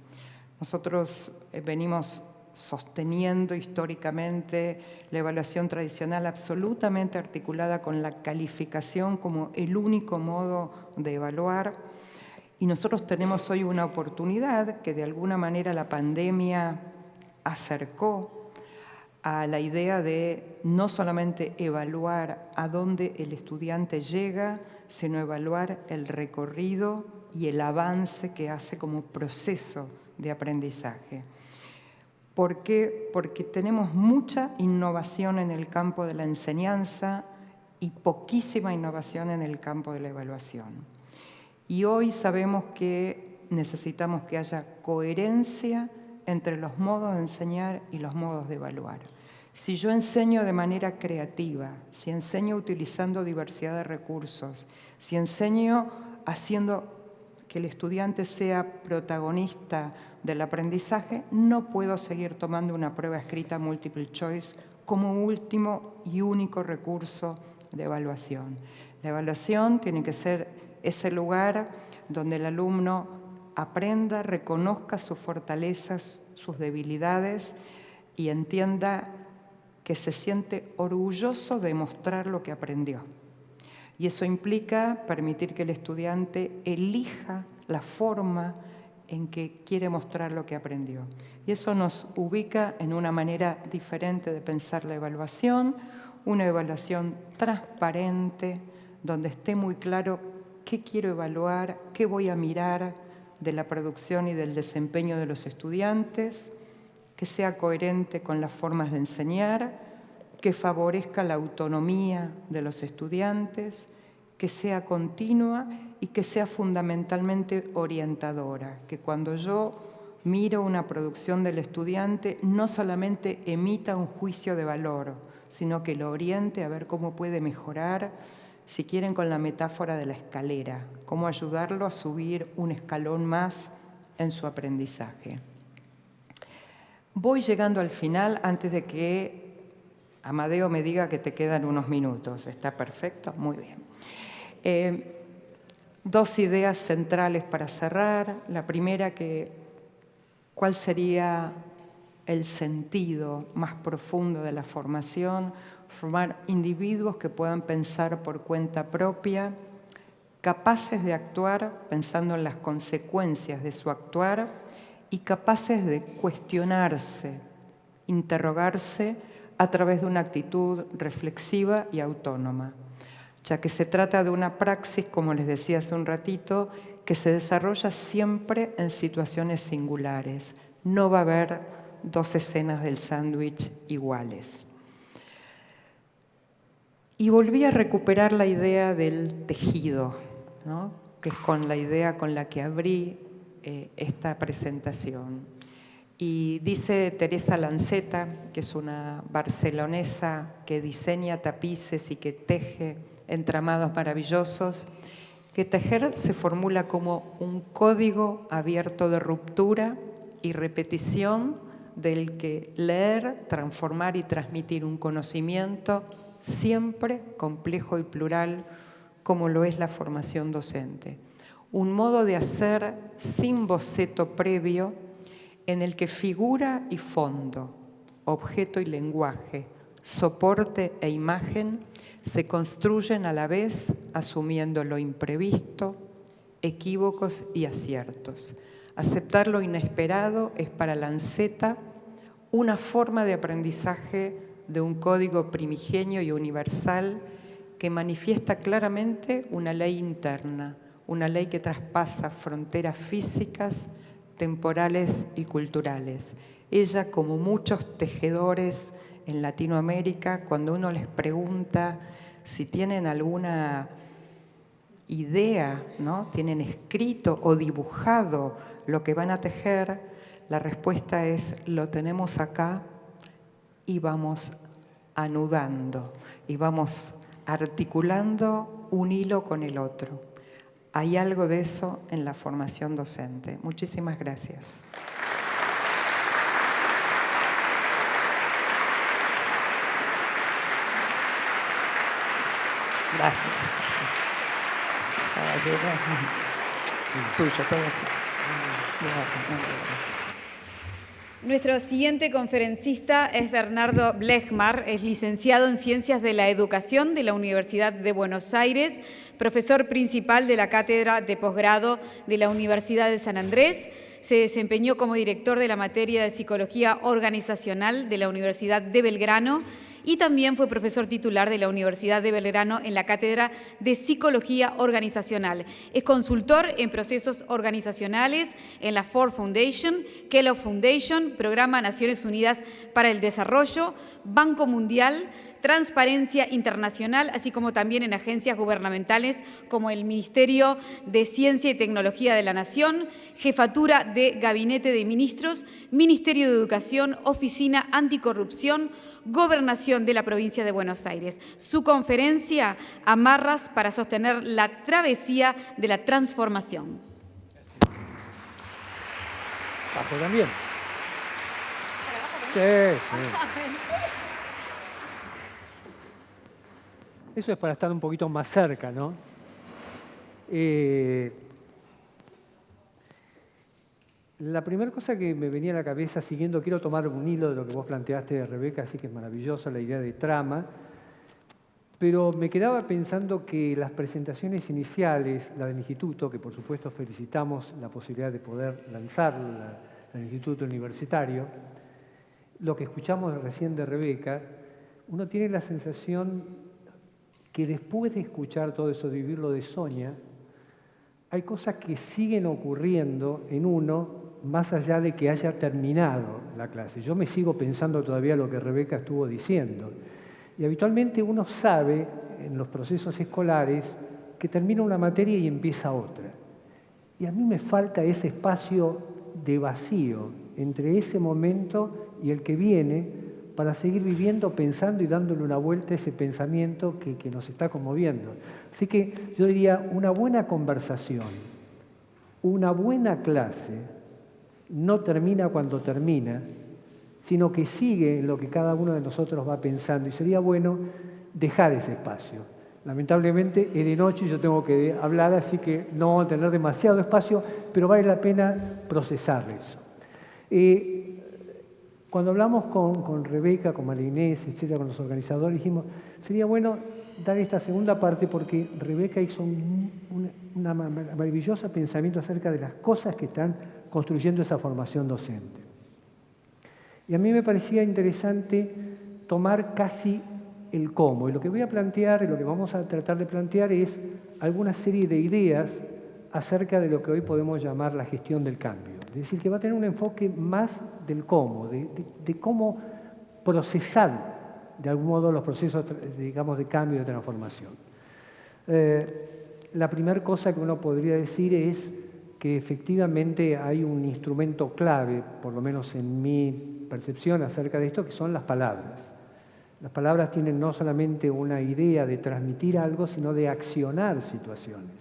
Nosotros venimos sosteniendo históricamente la evaluación tradicional absolutamente articulada con la calificación como el único modo de evaluar. Y nosotros tenemos hoy una oportunidad que de alguna manera la pandemia acercó a la idea de no solamente evaluar a dónde el estudiante llega, sino evaluar el recorrido y el avance que hace como proceso de aprendizaje. ¿Por qué? Porque tenemos mucha innovación en el campo de la enseñanza y poquísima innovación en el campo de la evaluación. Y hoy sabemos que necesitamos que haya coherencia entre los modos de enseñar y los modos de evaluar. Si yo enseño de manera creativa, si enseño utilizando diversidad de recursos, si enseño haciendo que el estudiante sea protagonista del aprendizaje, no puedo seguir tomando una prueba escrita multiple choice como último y único recurso de evaluación. La evaluación tiene que ser ese lugar donde el alumno aprenda, reconozca sus fortalezas, sus debilidades y entienda que se siente orgulloso de mostrar lo que aprendió. Y eso implica permitir que el estudiante elija la forma en que quiere mostrar lo que aprendió. Y eso nos ubica en una manera diferente de pensar la evaluación, una evaluación transparente, donde esté muy claro qué quiero evaluar, qué voy a mirar de la producción y del desempeño de los estudiantes, que sea coherente con las formas de enseñar, que favorezca la autonomía de los estudiantes, que sea continua y que sea fundamentalmente orientadora, que cuando yo miro una producción del estudiante no solamente emita un juicio de valor, sino que lo oriente a ver cómo puede mejorar, si quieren con la metáfora de la escalera, cómo ayudarlo a subir un escalón más en su aprendizaje. Voy llegando al final antes de que Amadeo me diga que te quedan unos minutos. ¿Está perfecto? Muy bien. Dos ideas centrales para cerrar. La primera, ¿cuál sería el sentido más profundo de la formación? Formar individuos que puedan pensar por cuenta propia, capaces de actuar pensando en las consecuencias de su actuar y capaces de cuestionarse, interrogarse a través de una actitud reflexiva y autónoma, ya que se trata de una praxis, como les decía hace un ratito, que se desarrolla siempre en situaciones singulares. No va a haber dos escenas del sándwich iguales. Y volví a recuperar la idea del tejido, ¿no? Que es con la idea con la que abrí esta presentación. Y dice Teresa Lanceta, que es una barcelonesa que diseña tapices y que teje entramados maravillosos, que tejer se formula como un código abierto de ruptura y repetición del que leer, transformar y transmitir un conocimiento siempre complejo y plural, como lo es la formación docente. Un modo de hacer sin boceto previo, en el que figura y fondo, objeto y lenguaje, soporte e imagen se construyen a la vez asumiendo lo imprevisto, equívocos y aciertos. Aceptar lo inesperado es para Lanceta una forma de aprendizaje de un código primigenio y universal que manifiesta claramente una ley interna, una ley que traspasa fronteras físicas, temporales y culturales. Ella, como muchos tejedores en Latinoamérica, cuando uno les pregunta si tienen alguna idea, ¿no? Tienen escrito o dibujado lo que van a tejer, la respuesta es: lo tenemos acá y vamos anudando y vamos articulando un hilo con el otro. Hay algo de eso en la formación docente. Muchísimas gracias. Gracias. Caballero. Suyo, todo suyo. Nuestro siguiente conferencista es Bernardo Blechmar, es licenciado en Ciencias de la Educación de la Universidad de Buenos Aires, profesor principal de la Cátedra de Posgrado de la Universidad de San Andrés. Se desempeñó como director de la materia de Psicología Organizacional de la Universidad de Belgrano y también fue profesor titular de la Universidad de Belgrano en la Cátedra de Psicología Organizacional. Es consultor en procesos organizacionales en la Ford Foundation, Kellogg Foundation, Programa Naciones Unidas para el Desarrollo, Banco Mundial, Transparencia Internacional, así como también en agencias gubernamentales como el Ministerio de Ciencia y Tecnología de la Nación, Jefatura de Gabinete de Ministros, Ministerio de Educación, Oficina Anticorrupción, Gobernación de la Provincia de Buenos Aires. Su conferencia, Amarras para sostener la travesía de la transformación. Bajo también. Sí, sí. Eso es para estar un poquito más cerca, ¿no? La primera cosa que me venía a la cabeza, quiero tomar un hilo de lo que vos planteaste, Rebeca, así que es maravilloso la idea de trama, pero me quedaba pensando que las presentaciones iniciales, la del instituto, que por supuesto felicitamos la posibilidad de poder lanzarla, el instituto universitario, lo que escuchamos recién de Rebeca, uno tiene la sensación que después de escuchar todo eso, de vivirlo de Sonia, hay cosas que siguen ocurriendo en uno más allá de que haya terminado la clase. Yo me sigo pensando todavía lo que Rebeca estuvo diciendo. Y habitualmente uno sabe en los procesos escolares que termina una materia y empieza otra. Y a mí me falta ese espacio de vacío entre ese momento y el que viene para seguir viviendo, pensando y dándole una vuelta a ese pensamiento que nos está conmoviendo. Así que yo diría, una buena conversación, una buena clase, no termina cuando termina, sino que sigue en lo que cada uno de nosotros va pensando. Y sería bueno dejar ese espacio. Lamentablemente es de noche y yo tengo que hablar, así que no vamos a tener demasiado espacio, pero vale la pena procesar eso. Cuando hablamos con Rebeca, con María Inés, etcétera, con los organizadores, dijimos, sería bueno dar esta segunda parte porque Rebeca hizo una maravillosa pensamiento acerca de las cosas que están construyendo esa formación docente. Y a mí me parecía interesante tomar casi el cómo. Y lo que voy a plantear, y lo que vamos a tratar de plantear es alguna serie de ideas acerca de lo que hoy podemos llamar la gestión del cambio. Es decir, que va a tener un enfoque más del cómo, de cómo procesar de algún modo los procesos, digamos, de cambio y de transformación. La primera cosa que uno podría decir es que efectivamente hay un instrumento clave, por lo menos en mi percepción acerca de esto, que son las palabras. Las palabras tienen no solamente una idea de transmitir algo, sino de accionar situaciones.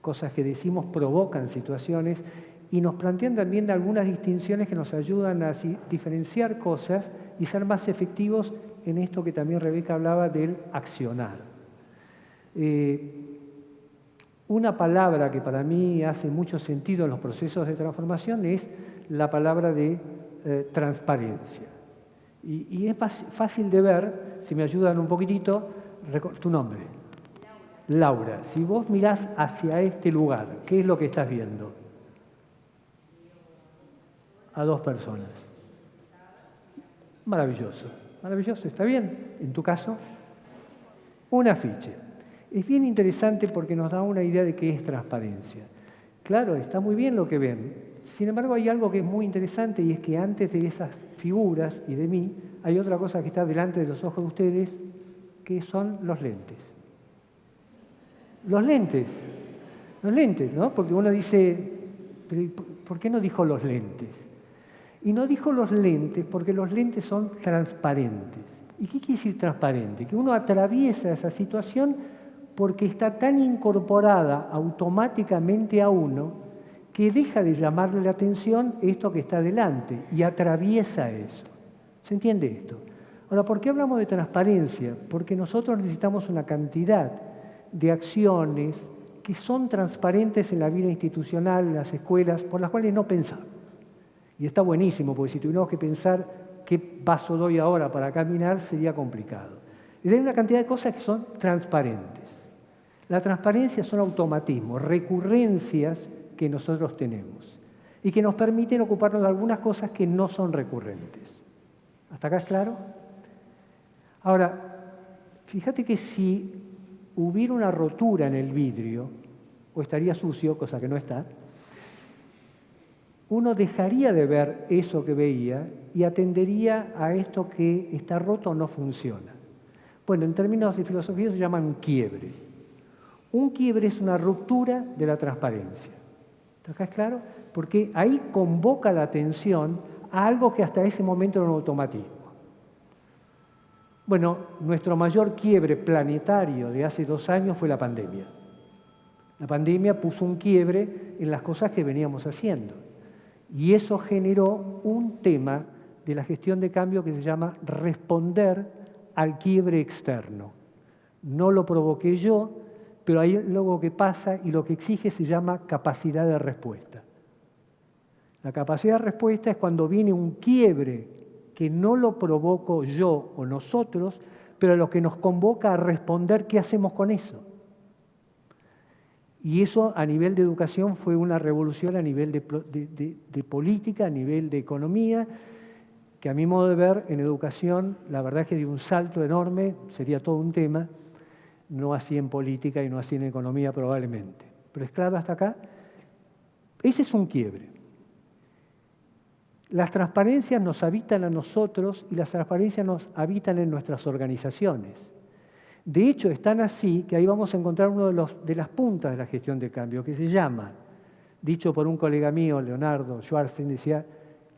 Cosas que decimos provocan situaciones y nos plantean también algunas distinciones que nos ayudan a diferenciar cosas y ser más efectivos en esto que también Rebeca hablaba del accionar. Una palabra que para mí hace mucho sentido en los procesos de transformación es la palabra de transparencia. Y es fácil de ver, si me ayudan un poquitito, tu nombre. Laura, si vos mirás hacia este lugar, ¿qué es lo que estás viendo? A dos personas. Maravilloso, maravilloso, ¿está bien? En tu caso, un afiche. Es bien interesante porque nos da una idea de qué es transparencia. Claro, está muy bien lo que ven. Sin embargo, hay algo que es muy interesante y es que antes de esas figuras y de mí, hay otra cosa que está delante de los ojos de ustedes, que son los lentes. Los lentes, ¿no? Porque uno dice, ¿por qué no dijo los lentes? Y no dijo los lentes porque los lentes son transparentes. ¿Y qué quiere decir transparente? Que uno atraviesa esa situación porque está tan incorporada automáticamente a uno que deja de llamarle la atención esto que está delante y atraviesa eso. ¿Se entiende esto? Ahora, ¿por qué hablamos de transparencia? Porque nosotros necesitamos una cantidad de acciones que son transparentes en la vida institucional, en las escuelas, por las cuales no pensamos. Y está buenísimo, porque si tuviéramos que pensar qué paso doy ahora para caminar, sería complicado. Y hay una cantidad de cosas que son transparentes. La transparencia son automatismos, recurrencias que nosotros tenemos y que nos permiten ocuparnos de algunas cosas que no son recurrentes. ¿Hasta acá es claro? Ahora, fíjate que si hubiera una rotura en el vidrio, o estaría sucio, cosa que no está, uno dejaría de ver eso que veía y atendería a esto que está roto o no funciona. Bueno, en términos de filosofía se llama un quiebre. Un quiebre es una ruptura de la transparencia. ¿Acá es claro? Porque ahí convoca la atención a algo que hasta ese momento era un automatismo. Bueno, nuestro mayor quiebre planetario de hace 2 años fue la pandemia. La pandemia puso un quiebre en las cosas que veníamos haciendo. Y eso generó un tema de la gestión de cambio que se llama responder al quiebre externo. No lo provoqué yo, pero hay algo que pasa y lo que exige se llama capacidad de respuesta. La capacidad de respuesta es cuando viene un quiebre que no lo provoco yo o nosotros, pero lo que nos convoca a responder qué hacemos con eso. Y eso a nivel de educación fue una revolución a nivel de política, a nivel de economía, que a mi modo de ver en educación la verdad es que dio un salto enorme, sería todo un tema, no así en política y no así en economía probablemente. Pero es claro hasta acá, ese es un quiebre. Las transparencias nos habitan a nosotros y las transparencias nos habitan en nuestras organizaciones. De hecho, están así que ahí vamos a encontrar uno de las puntas de la gestión de cambio, que se llama, dicho por un colega mío, Leonardo Schwarzenegger, decía,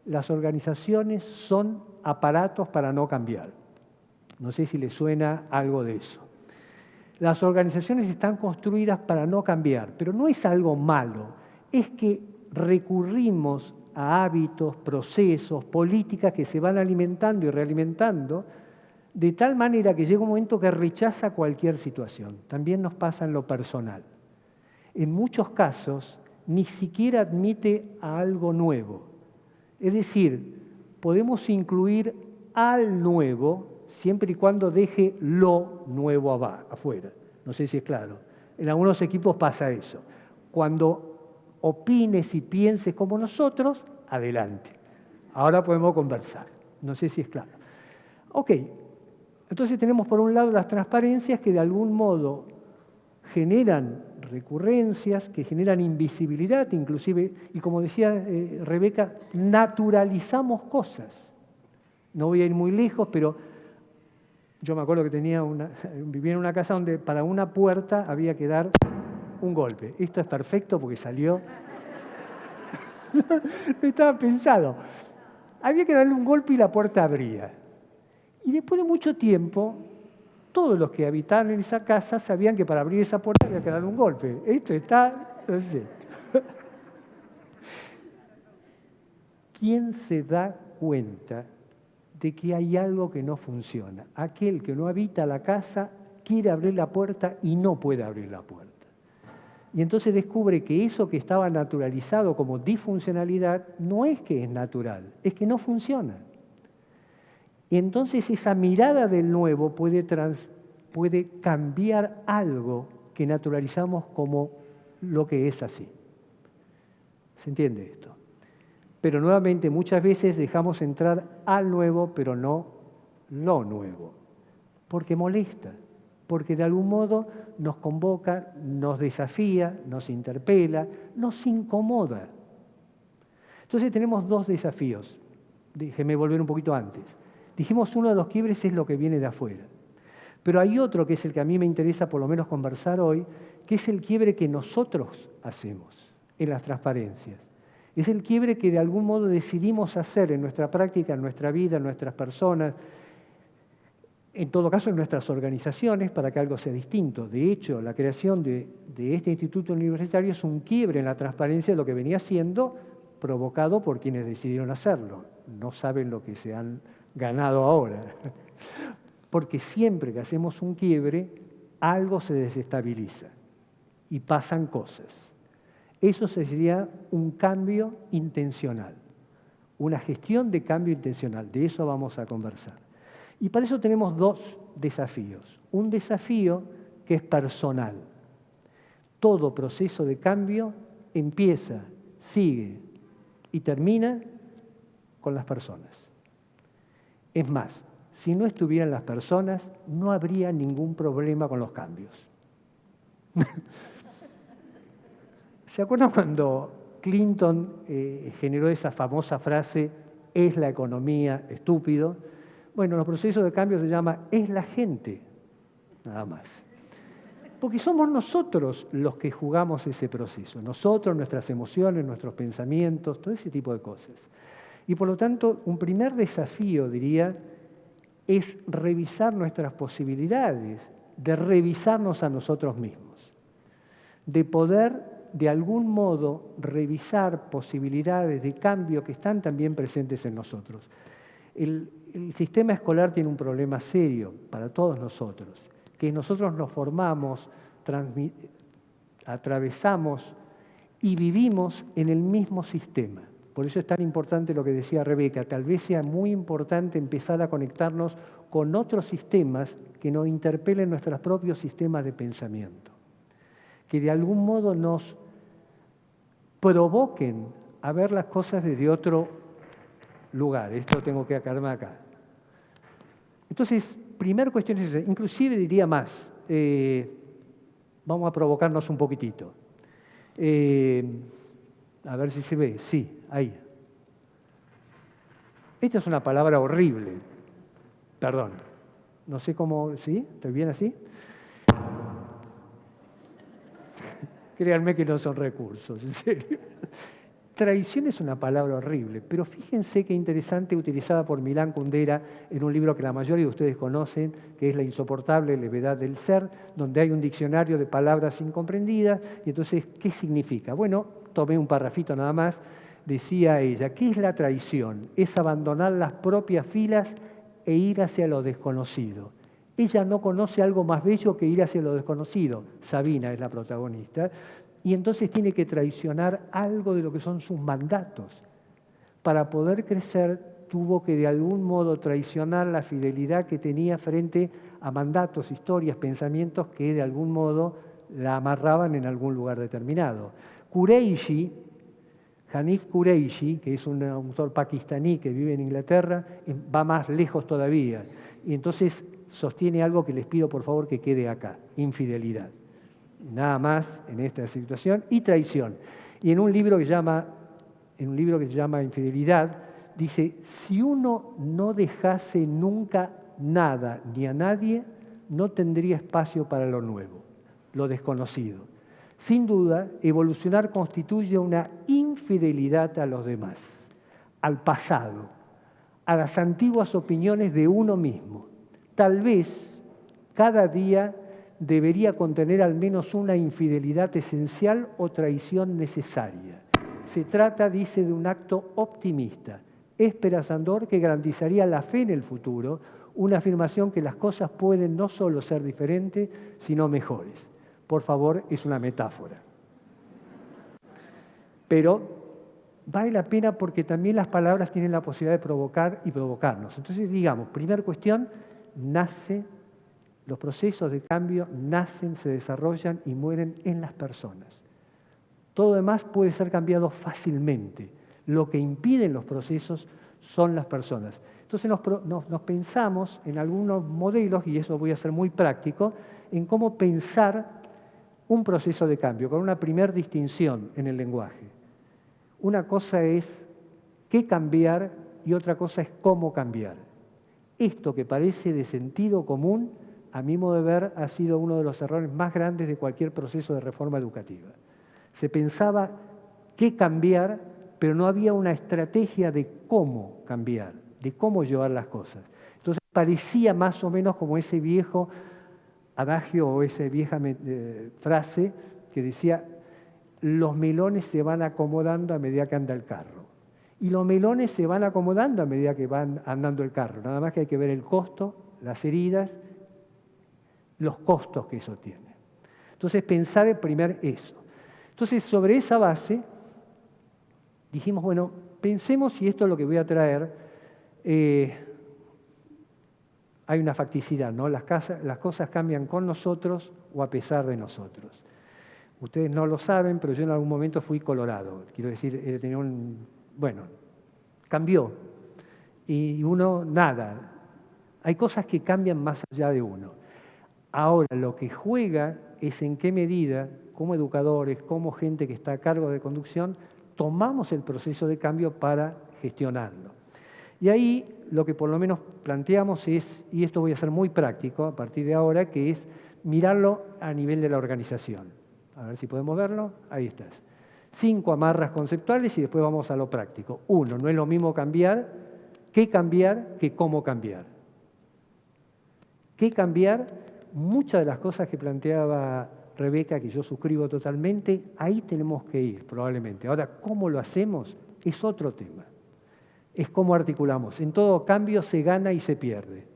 las organizaciones son aparatos para no cambiar. No sé si les suena algo de eso. Las organizaciones están construidas para no cambiar, pero no es algo malo, es que recurrimos a hábitos, procesos, políticas que se van alimentando y realimentando, de tal manera que llega un momento que rechaza cualquier situación. También nos pasa en lo personal. En muchos casos, ni siquiera admite a algo nuevo. Es decir, podemos incluir al nuevo siempre y cuando deje lo nuevo afuera. No sé si es claro. En algunos equipos pasa eso. Cuando opines y pienses como nosotros, adelante. Ahora podemos conversar. No sé si es claro. Ok, entonces tenemos por un lado las transparencias que de algún modo generan recurrencias, que generan invisibilidad inclusive, y como decía Rebeca, naturalizamos cosas. No voy a ir muy lejos, pero yo me acuerdo que vivía en una casa donde para una puerta había que dar un golpe. Esto es perfecto porque salió. No estaba pensado. Había que darle un golpe y la puerta abría. Y después de mucho tiempo, todos los que habitaban en esa casa sabían que para abrir esa puerta había que darle un golpe. Esto está, no sé. ¿Quién se da cuenta de que hay algo que no funciona? Aquel que no habita la casa quiere abrir la puerta y no puede abrir la puerta. Y entonces descubre que eso que estaba naturalizado como disfuncionalidad no es que es natural, es que no funciona. Y entonces esa mirada del nuevo puede cambiar algo que naturalizamos como lo que es así. ¿Se entiende esto? Pero nuevamente muchas veces dejamos entrar al nuevo, pero no lo nuevo, porque molesta, porque de algún modo nos convoca, nos desafía, nos interpela, nos incomoda. Entonces tenemos dos desafíos. Déjeme volver un poquito antes. Dijimos uno de los quiebres es lo que viene de afuera. Pero hay otro que es el que a mí me interesa por lo menos conversar hoy, que es el quiebre que nosotros hacemos en las transparencias. Es el quiebre que de algún modo decidimos hacer en nuestra práctica, en nuestra vida, en nuestras personas, en todo caso en nuestras organizaciones, para que algo sea distinto. De hecho, la creación de este instituto universitario es un quiebre en la transparencia de lo que venía siendo provocado por quienes decidieron hacerlo. No saben lo que se han ganado ahora. Porque siempre que hacemos un quiebre, algo se desestabiliza y pasan cosas. Eso sería un cambio intencional, una gestión de cambio intencional. De eso vamos a conversar. Y para eso tenemos dos desafíos. Un desafío que es personal. Todo proceso de cambio empieza, sigue y termina con las personas. Es más, si no estuvieran las personas, no habría ningún problema con los cambios. ¿Se acuerdan cuando Clinton generó esa famosa frase, es la economía estúpido? Bueno, los procesos de cambio se llama, es la gente, nada más. Porque somos nosotros los que jugamos ese proceso, nosotros, nuestras emociones, nuestros pensamientos, todo ese tipo de cosas. Y por lo tanto, un primer desafío, diría, es revisar nuestras posibilidades, de revisarnos a nosotros mismos, de poder de algún modo revisar posibilidades de cambio que están también presentes en nosotros. El sistema escolar tiene un problema serio para todos nosotros, que nosotros nos formamos, atravesamos y vivimos en el mismo sistema. Por eso es tan importante lo que decía Rebeca, tal vez sea muy importante empezar a conectarnos con otros sistemas que nos interpelen nuestros propios sistemas de pensamiento, que de algún modo nos provoquen a ver las cosas desde otro lugar. Esto tengo que aclararme acá. Entonces, primera cuestión es esa. Inclusive diría más, vamos a provocarnos un poquitito. A ver si se ve, sí, ahí. Esta es una palabra horrible, perdón. No sé cómo, ¿sí? ¿Estoy bien así? Créanme que no son recursos, en serio. Traición es una palabra horrible, pero fíjense qué interesante, utilizada por Milán Kundera en un libro que la mayoría de ustedes conocen, que es La insoportable levedad del ser, donde hay un diccionario de palabras incomprendidas. Y entonces, ¿qué significa? Bueno, tomé un parrafito nada más. Decía ella, ¿qué es la traición? Es abandonar las propias filas e ir hacia lo desconocido. Ella no conoce algo más bello que ir hacia lo desconocido. Sabina es la protagonista. Y entonces tiene que traicionar algo de lo que son sus mandatos. Para poder crecer, tuvo que de algún modo traicionar la fidelidad que tenía frente a mandatos, historias, pensamientos que de algún modo la amarraban en algún lugar determinado. Kureishi, Hanif Kureishi, que es un autor pakistaní que vive en Inglaterra, va más lejos todavía. Y entonces sostiene algo que les pido por favor que quede acá, infidelidad. Nada más en esta situación, y traición. Y en un libro que se llama Infidelidad, dice, si uno no dejase nunca nada ni a nadie, no tendría espacio para lo nuevo, lo desconocido. Sin duda, evolucionar constituye una infidelidad a los demás, al pasado, a las antiguas opiniones de uno mismo. Tal vez cada día debería contener al menos una infidelidad esencial o traición necesaria. Se trata, dice, de un acto optimista, esperanzador que garantizaría la fe en el futuro, una afirmación que las cosas pueden no solo ser diferentes, sino mejores. Por favor, es una metáfora. Pero vale la pena porque también las palabras tienen la posibilidad de provocar y provocarnos. Entonces, digamos, primera cuestión, los procesos de cambio nacen, se desarrollan y mueren en las personas. Todo demás puede ser cambiado fácilmente. Lo que impiden los procesos son las personas. Entonces nos pensamos en algunos modelos, y eso voy a ser muy práctico, en cómo pensar un proceso de cambio, con una primera distinción en el lenguaje. Una cosa es qué cambiar y otra cosa es cómo cambiar. Esto que parece de sentido común, a mi modo de ver, ha sido uno de los errores más grandes de cualquier proceso de reforma educativa. Se pensaba qué cambiar, pero no había una estrategia de cómo cambiar, de cómo llevar las cosas. Entonces parecía más o menos como ese viejo adagio o esa vieja frase que decía, los melones se van acomodando a medida que anda el carro. Y los melones se van acomodando a medida que van andando el carro. Nada más que hay que ver el costo, las heridas, los costos que eso tiene. Entonces, pensar primero eso. Entonces, sobre esa base, dijimos, bueno, pensemos si esto es lo que voy a traer, hay una facticidad, ¿no? Las cosas cambian con nosotros o a pesar de nosotros. Ustedes no lo saben, pero yo en algún momento fui colorado. Quiero decir, tenía cambió. Y uno, nada. Hay cosas que cambian más allá de uno. Ahora, lo que juega es en qué medida, como educadores, como gente que está a cargo de conducción, tomamos el proceso de cambio para gestionarlo. Y ahí lo que por lo menos planteamos es, y esto voy a ser muy práctico a partir de ahora, que es mirarlo a nivel de la organización. A ver si podemos verlo. Ahí estás. 5 amarras conceptuales y después vamos a lo práctico. 1, no es lo mismo cambiar que cómo cambiar. ¿Qué cambiar? Muchas de las cosas que planteaba Rebeca, que yo suscribo totalmente, ahí tenemos que ir probablemente. Ahora, ¿cómo lo hacemos? Es otro tema. Es cómo articulamos. En todo cambio se gana y se pierde.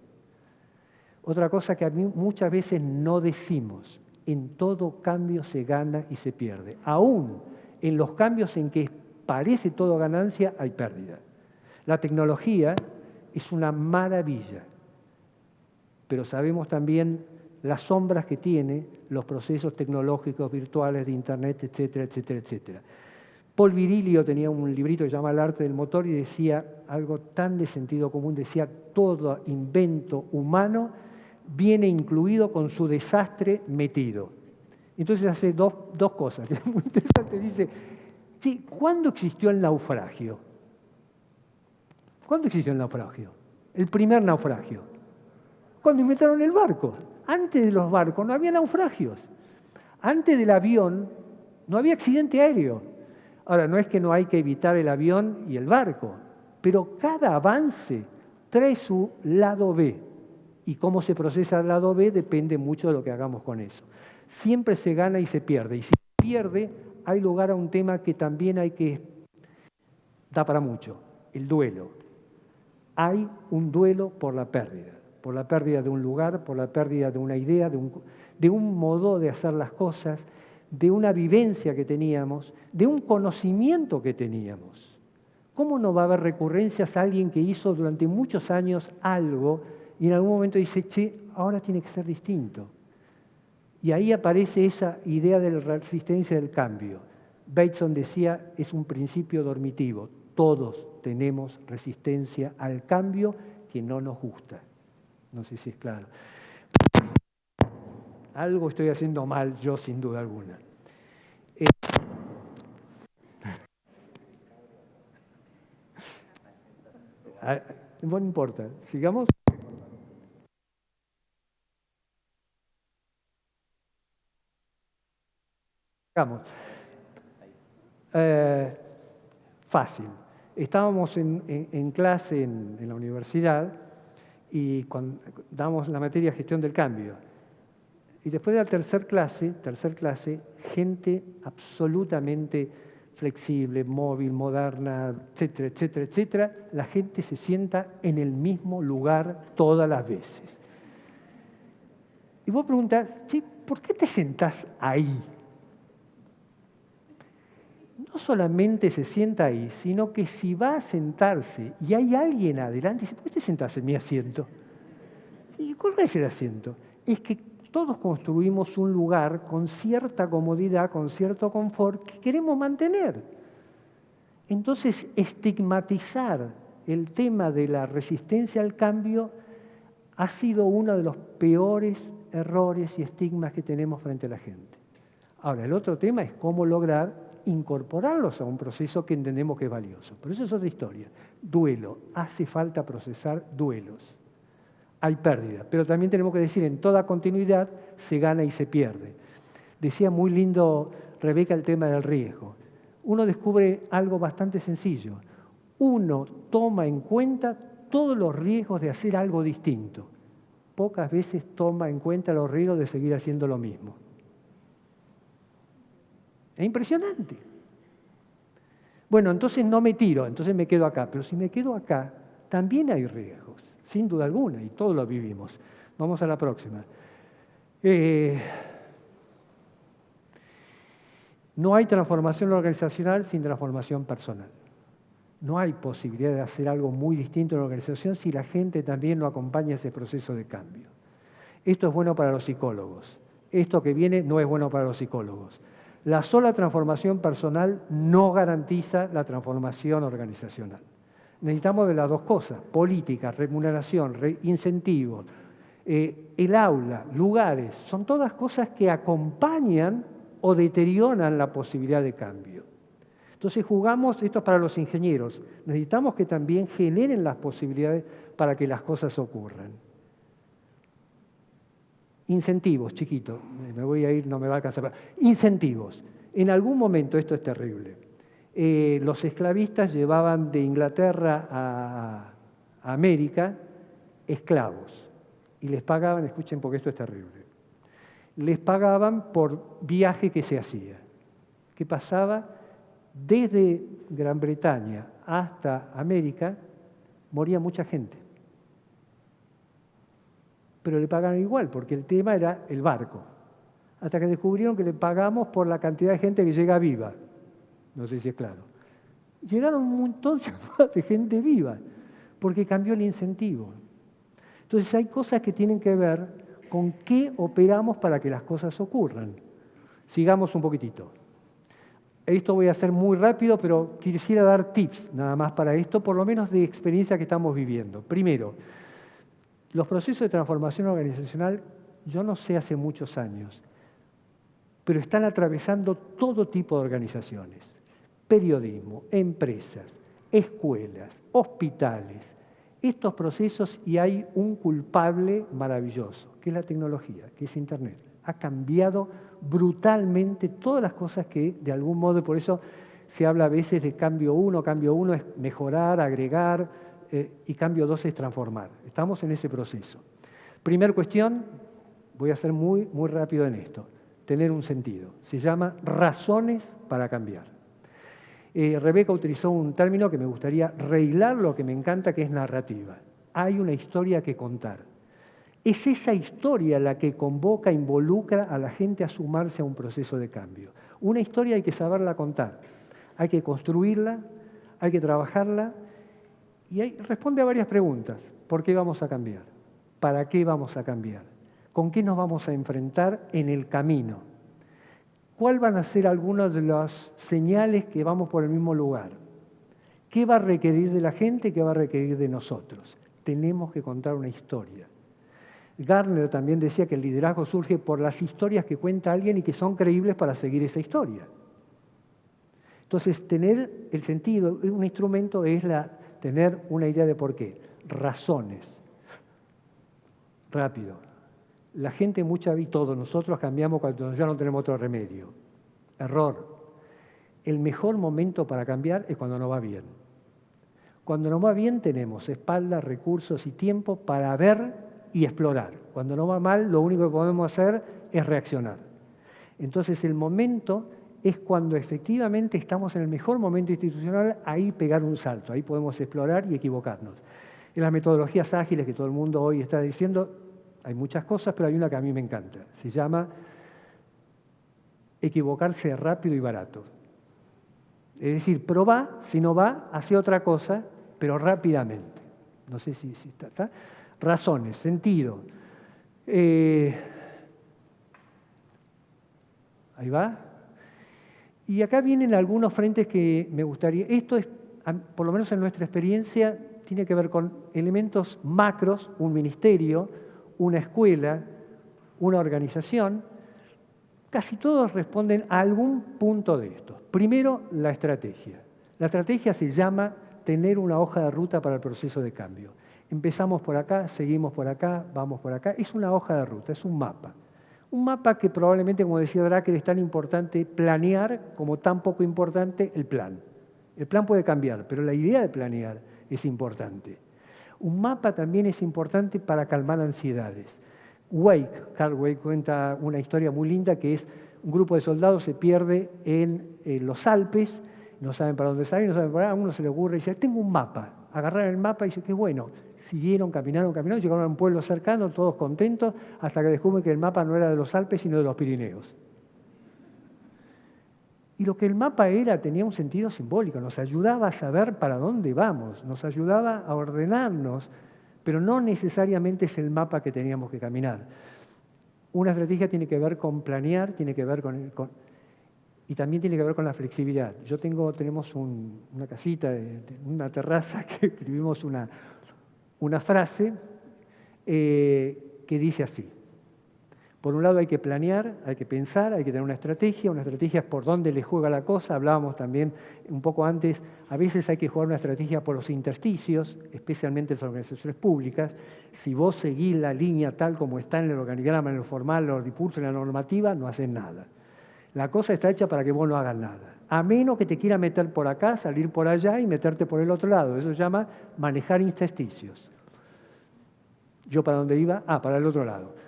Otra cosa que a mí muchas veces no decimos, en todo cambio se gana y se pierde. Aún en los cambios en que parece todo ganancia, hay pérdida. La tecnología es una maravilla, pero sabemos también las sombras que tiene los procesos tecnológicos, virtuales, de Internet, etcétera, etcétera, etcétera. Paul Virilio tenía un librito que se llama El arte del motor y decía algo tan de sentido común, decía, todo invento humano viene incluido con su desastre metido. Entonces hace dos cosas, que es muy interesante. Dice, sí, ¿cuándo existió el naufragio? ¿Cuándo existió el naufragio? El primer naufragio. Cuando inventaron el barco. Antes de los barcos no había naufragios. Antes del avión no había accidente aéreo. Ahora, no es que no hay que evitar el avión y el barco, pero cada avance trae su lado B. Y cómo se procesa el lado B depende mucho de lo que hagamos con eso. Siempre se gana y se pierde. Y si se pierde, hay lugar a un tema que también da para mucho, el duelo. Hay un duelo por la pérdida de un lugar, por la pérdida de una idea, de un modo de hacer las cosas, de una vivencia que teníamos, de un conocimiento que teníamos. ¿Cómo no va a haber recurrencias a alguien que hizo durante muchos años algo y en algún momento dice, che, ahora tiene que ser distinto? Y ahí aparece esa idea de la resistencia del cambio. Bateson decía, es un principio dormitivo. Todos tenemos resistencia al cambio que no nos gusta. No sé si es claro. Algo estoy haciendo mal yo, sin duda alguna. No importa, sigamos. Sigamos. Fácil. Estábamos en clase en la universidad y damos la materia gestión del cambio. Y después de la tercer clase, gente absolutamente flexible, móvil, moderna, etcétera, etcétera, etcétera, la gente se sienta en el mismo lugar todas las veces. Y vos preguntás, che, ¿por qué te sentás ahí? No solamente se sienta ahí, sino que si va a sentarse y hay alguien adelante, dice, ¿por qué te sentás en mi asiento? ¿Y cuál es el asiento? Es que todos construimos un lugar con cierta comodidad, con cierto confort que queremos mantener. Entonces, estigmatizar el tema de la resistencia al cambio ha sido uno de los peores errores y estigmas que tenemos frente a la gente. Ahora, el otro tema es cómo lograr incorporarlos a un proceso que entendemos que es valioso. Pero eso es otra historia. Duelo. Hace falta procesar duelos. Hay pérdida, pero también tenemos que decir, en toda continuidad se gana y se pierde. Decía muy lindo Rebeca el tema del riesgo. Uno descubre algo bastante sencillo. Uno toma en cuenta todos los riesgos de hacer algo distinto. Pocas veces toma en cuenta los riesgos de seguir haciendo lo mismo. Es impresionante. Bueno, entonces no me tiro, entonces me quedo acá. Pero si me quedo acá, también hay riesgos, sin duda alguna, y todos lo vivimos. Vamos a la próxima. No hay transformación organizacional sin transformación personal. No hay posibilidad de hacer algo muy distinto en la organización si la gente también no acompaña ese proceso de cambio. Esto es bueno para los psicólogos. Esto que viene no es bueno para los psicólogos. La sola transformación personal no garantiza la transformación organizacional. Necesitamos de las dos cosas, política, remuneración, incentivos, el aula, lugares, son todas cosas que acompañan o deterioran la posibilidad de cambio. Entonces jugamos, esto es para los ingenieros, necesitamos que también generen las posibilidades para que las cosas ocurran. Incentivos, chiquito, me voy a ir, no me va a alcanzar. Incentivos. En algún momento, esto es terrible, los esclavistas llevaban de Inglaterra a América esclavos y les pagaban, escuchen porque esto es terrible, les pagaban por viaje que se hacía. ¿Qué pasaba? Desde Gran Bretaña hasta América moría mucha gente. Pero le pagaban igual, porque el tema era el barco. Hasta que descubrieron que le pagamos por la cantidad de gente que llega viva. No sé si es claro. Llegaron un montón de gente viva, porque cambió el incentivo. Entonces hay cosas que tienen que ver con qué operamos para que las cosas ocurran. Sigamos un poquitito. Esto voy a hacer muy rápido, pero quisiera dar tips nada más para esto, por lo menos de experiencia que estamos viviendo. Primero, los procesos de transformación organizacional, yo no sé hace muchos años, pero están atravesando todo tipo de organizaciones. Periodismo, empresas, escuelas, hospitales. Estos procesos, y hay un culpable maravilloso, que es la tecnología, que es Internet. Ha cambiado brutalmente todas las cosas que, de algún modo, y por eso se habla a veces de cambio 1. Cambio 1 es mejorar, agregar, y cambio 2 es transformar. Estamos en ese proceso. Primera cuestión, voy a ser muy rápido en esto. Tener un sentido. Se llama razones para cambiar. Rebeca utilizó un término que me gustaría rehilar, lo que me encanta, que es narrativa. Hay una historia que contar. Es esa historia la que convoca, involucra a la gente a sumarse a un proceso de cambio. Una historia hay que saberla contar, hay que construirla, hay que trabajarla y responde a varias preguntas. ¿Por qué vamos a cambiar? ¿Para qué vamos a cambiar? ¿Con qué nos vamos a enfrentar en el camino? ¿Cuáles van a ser algunas de las señales que vamos por el mismo lugar? ¿Qué va a requerir de la gente? ¿Qué va a requerir de nosotros? Tenemos que contar una historia. Gardner también decía que el liderazgo surge por las historias que cuenta alguien y que son creíbles para seguir esa historia. Entonces, tener el sentido, un instrumento es tener una idea de por qué. Razones. Rápido. La gente y todos nosotros cambiamos cuando ya no tenemos otro remedio. Error. El mejor momento para cambiar es cuando nos va bien. Cuando nos va bien tenemos espalda, recursos y tiempo para ver y explorar. Cuando nos va mal, lo único que podemos hacer es reaccionar. Entonces, el momento es cuando efectivamente estamos en el mejor momento institucional, ahí pegar un salto, ahí podemos explorar y equivocarnos. En las metodologías ágiles que todo el mundo hoy está diciendo, hay muchas cosas, pero hay una que a mí me encanta. Se llama equivocarse rápido y barato. Es decir, probá, si no va, hace otra cosa, pero rápidamente. No sé si está. Razones, sentido. Ahí va. Y acá vienen algunos frentes que me gustaría. Esto es, por lo menos en nuestra experiencia, tiene que ver con elementos macros, un ministerio, una escuela, una organización. Casi todos responden a algún punto de esto. Primero, la estrategia. La estrategia se llama tener una hoja de ruta para el proceso de cambio. Empezamos por acá, seguimos por acá, vamos por acá. Es una hoja de ruta, es un mapa. Un mapa que probablemente, como decía Drucker, es tan importante planear como tan poco importante el plan. El plan puede cambiar, pero la idea de planear es importante. Un mapa también es importante para calmar ansiedades. Carl Wake cuenta una historia muy linda que es un grupo de soldados se pierde en los Alpes, no saben para dónde salir, no saben para dónde, a uno se le ocurre y dice, tengo un mapa. Agarraron el mapa y dice, qué bueno. Siguieron, caminaron, llegaron a un pueblo cercano, todos contentos, hasta que descubren que el mapa no era de los Alpes, sino de los Pirineos. Y lo que el mapa era tenía un sentido simbólico, nos ayudaba a saber para dónde vamos, nos ayudaba a ordenarnos, pero no necesariamente es el mapa que teníamos que caminar. Una estrategia tiene que ver con planear, tiene que ver y también tiene que ver con la flexibilidad. Tenemos una casita, una terraza que escribimos una frase que dice así. Por un lado hay que planear, hay que pensar, hay que tener una estrategia es por dónde le juega la cosa. Hablábamos también un poco antes, a veces hay que jugar una estrategia por los intersticios, especialmente en las organizaciones públicas. Si vos seguís la línea tal como está en el organigrama, en lo formal, en los discursos, en la normativa, no haces nada. La cosa está hecha para que vos no hagas nada. A menos que te quiera meter por acá, salir por allá y meterte por el otro lado. Eso se llama manejar intersticios. ¿Yo para dónde iba? Para el otro lado.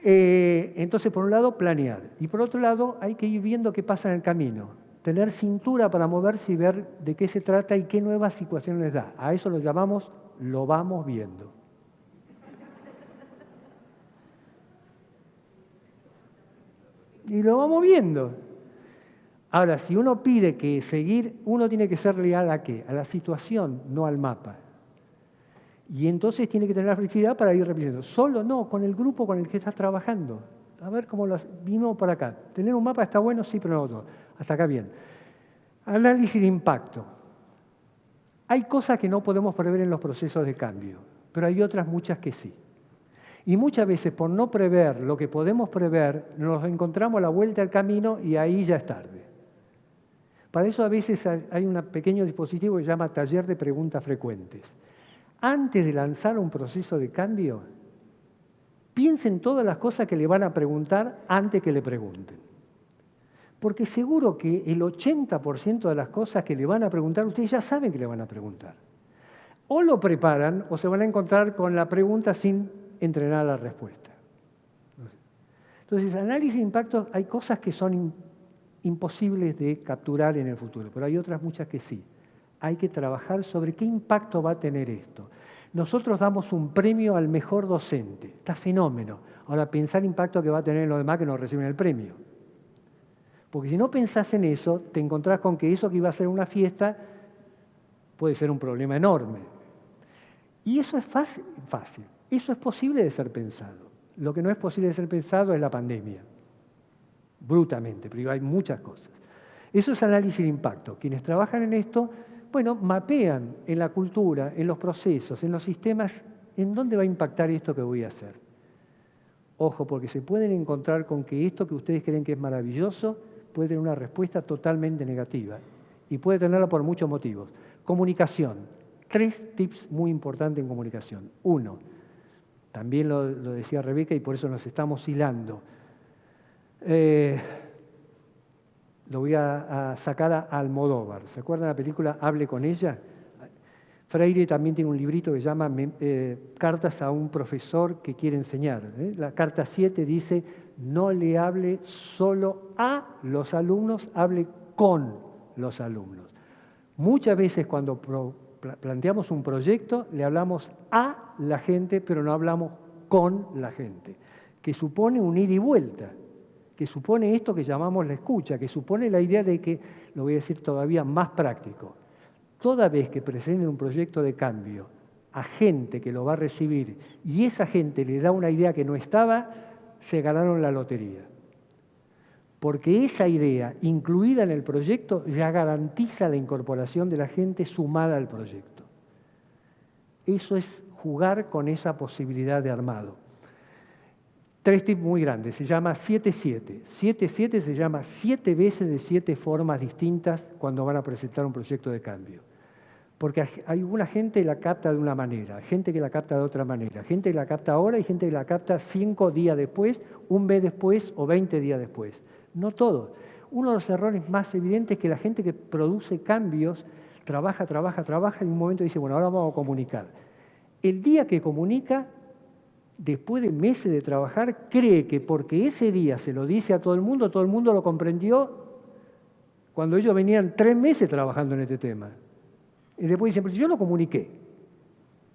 Entonces, por un lado, planear. Y por otro lado, hay que ir viendo qué pasa en el camino. Tener cintura para moverse y ver de qué se trata y qué nuevas situaciones da. A eso lo llamamos, lo vamos viendo. Y lo vamos viendo. Ahora, si uno pide que seguir, uno tiene que ser leal ¿a qué? A la situación, no al mapa. Y entonces tiene que tener la flexibilidad para ir repitiendo. Solo no, con el grupo con el que estás trabajando. A ver cómo vino por acá. Tener un mapa está bueno, sí, pero no todo. Hasta acá bien. Análisis de impacto. Hay cosas que no podemos prever en los procesos de cambio, pero hay otras muchas que sí. Y muchas veces, por no prever lo que podemos prever, nos encontramos a la vuelta del camino y ahí ya es tarde. Para eso a veces hay un pequeño dispositivo que se llama taller de preguntas frecuentes. Antes de lanzar un proceso de cambio, piensen todas las cosas que le van a preguntar antes que le pregunten. Porque seguro que el 80% de las cosas que le van a preguntar, ustedes ya saben que le van a preguntar. O lo preparan o se van a encontrar con la pregunta sin entrenar la respuesta. Entonces, análisis de impacto, hay cosas que son imposibles de capturar en el futuro, pero hay otras muchas que sí. Hay que trabajar sobre qué impacto va a tener esto. Nosotros damos un premio al mejor docente. Está fenómeno. Ahora, pensar el impacto que va a tener en los demás que no reciben el premio. Porque si no pensás en eso, te encontrás con que eso que iba a ser una fiesta puede ser un problema enorme. Y eso es fácil. Eso es posible de ser pensado. Lo que no es posible de ser pensado es la pandemia. Brutamente, pero hay muchas cosas. Eso es análisis de impacto. Quienes trabajan en esto, bueno, mapean en la cultura, en los procesos, en los sistemas, en dónde va a impactar esto que voy a hacer. Ojo, porque se pueden encontrar con que esto que ustedes creen que es maravilloso puede tener una respuesta totalmente negativa. Y puede tenerla por muchos motivos. Comunicación. 3 tips muy importantes en comunicación. 1, también lo decía Rebeca y por eso nos estamos hilando. Lo voy a sacar a Almodóvar. ¿Se acuerdan de la película Hable con ella? Freire también tiene un librito que se llama Cartas a un profesor que quiere enseñar. La carta 7 dice, no le hable solo a los alumnos, hable con los alumnos. Muchas veces cuando planteamos un proyecto, le hablamos a la gente, pero no hablamos con la gente, que supone un ida y vuelta, que supone esto que llamamos la escucha, que supone la idea de que, lo voy a decir todavía más práctico, toda vez que presenten un proyecto de cambio a gente que lo va a recibir y esa gente le da una idea que no estaba, se ganaron la lotería. Porque esa idea, incluida en el proyecto, ya garantiza la incorporación de la gente sumada al proyecto. Eso es jugar con esa posibilidad de armado. 3 tips muy grandes, se llama 7-7. 7-7 se llama 7 veces de 7 formas distintas cuando van a presentar un proyecto de cambio. Porque hay alguna gente que la capta de una manera, gente que la capta de otra manera, gente que la capta ahora y gente que la capta 5 días después, un mes después o 20 días después. No todos. Uno de los errores más evidentes es que la gente que produce cambios trabaja y en un momento dice, bueno, ahora vamos a comunicar. El día que comunica, después de meses de trabajar, cree que porque ese día se lo dice a todo el mundo lo comprendió cuando ellos venían 3 meses trabajando en este tema. Y después dicen, pero yo lo comuniqué.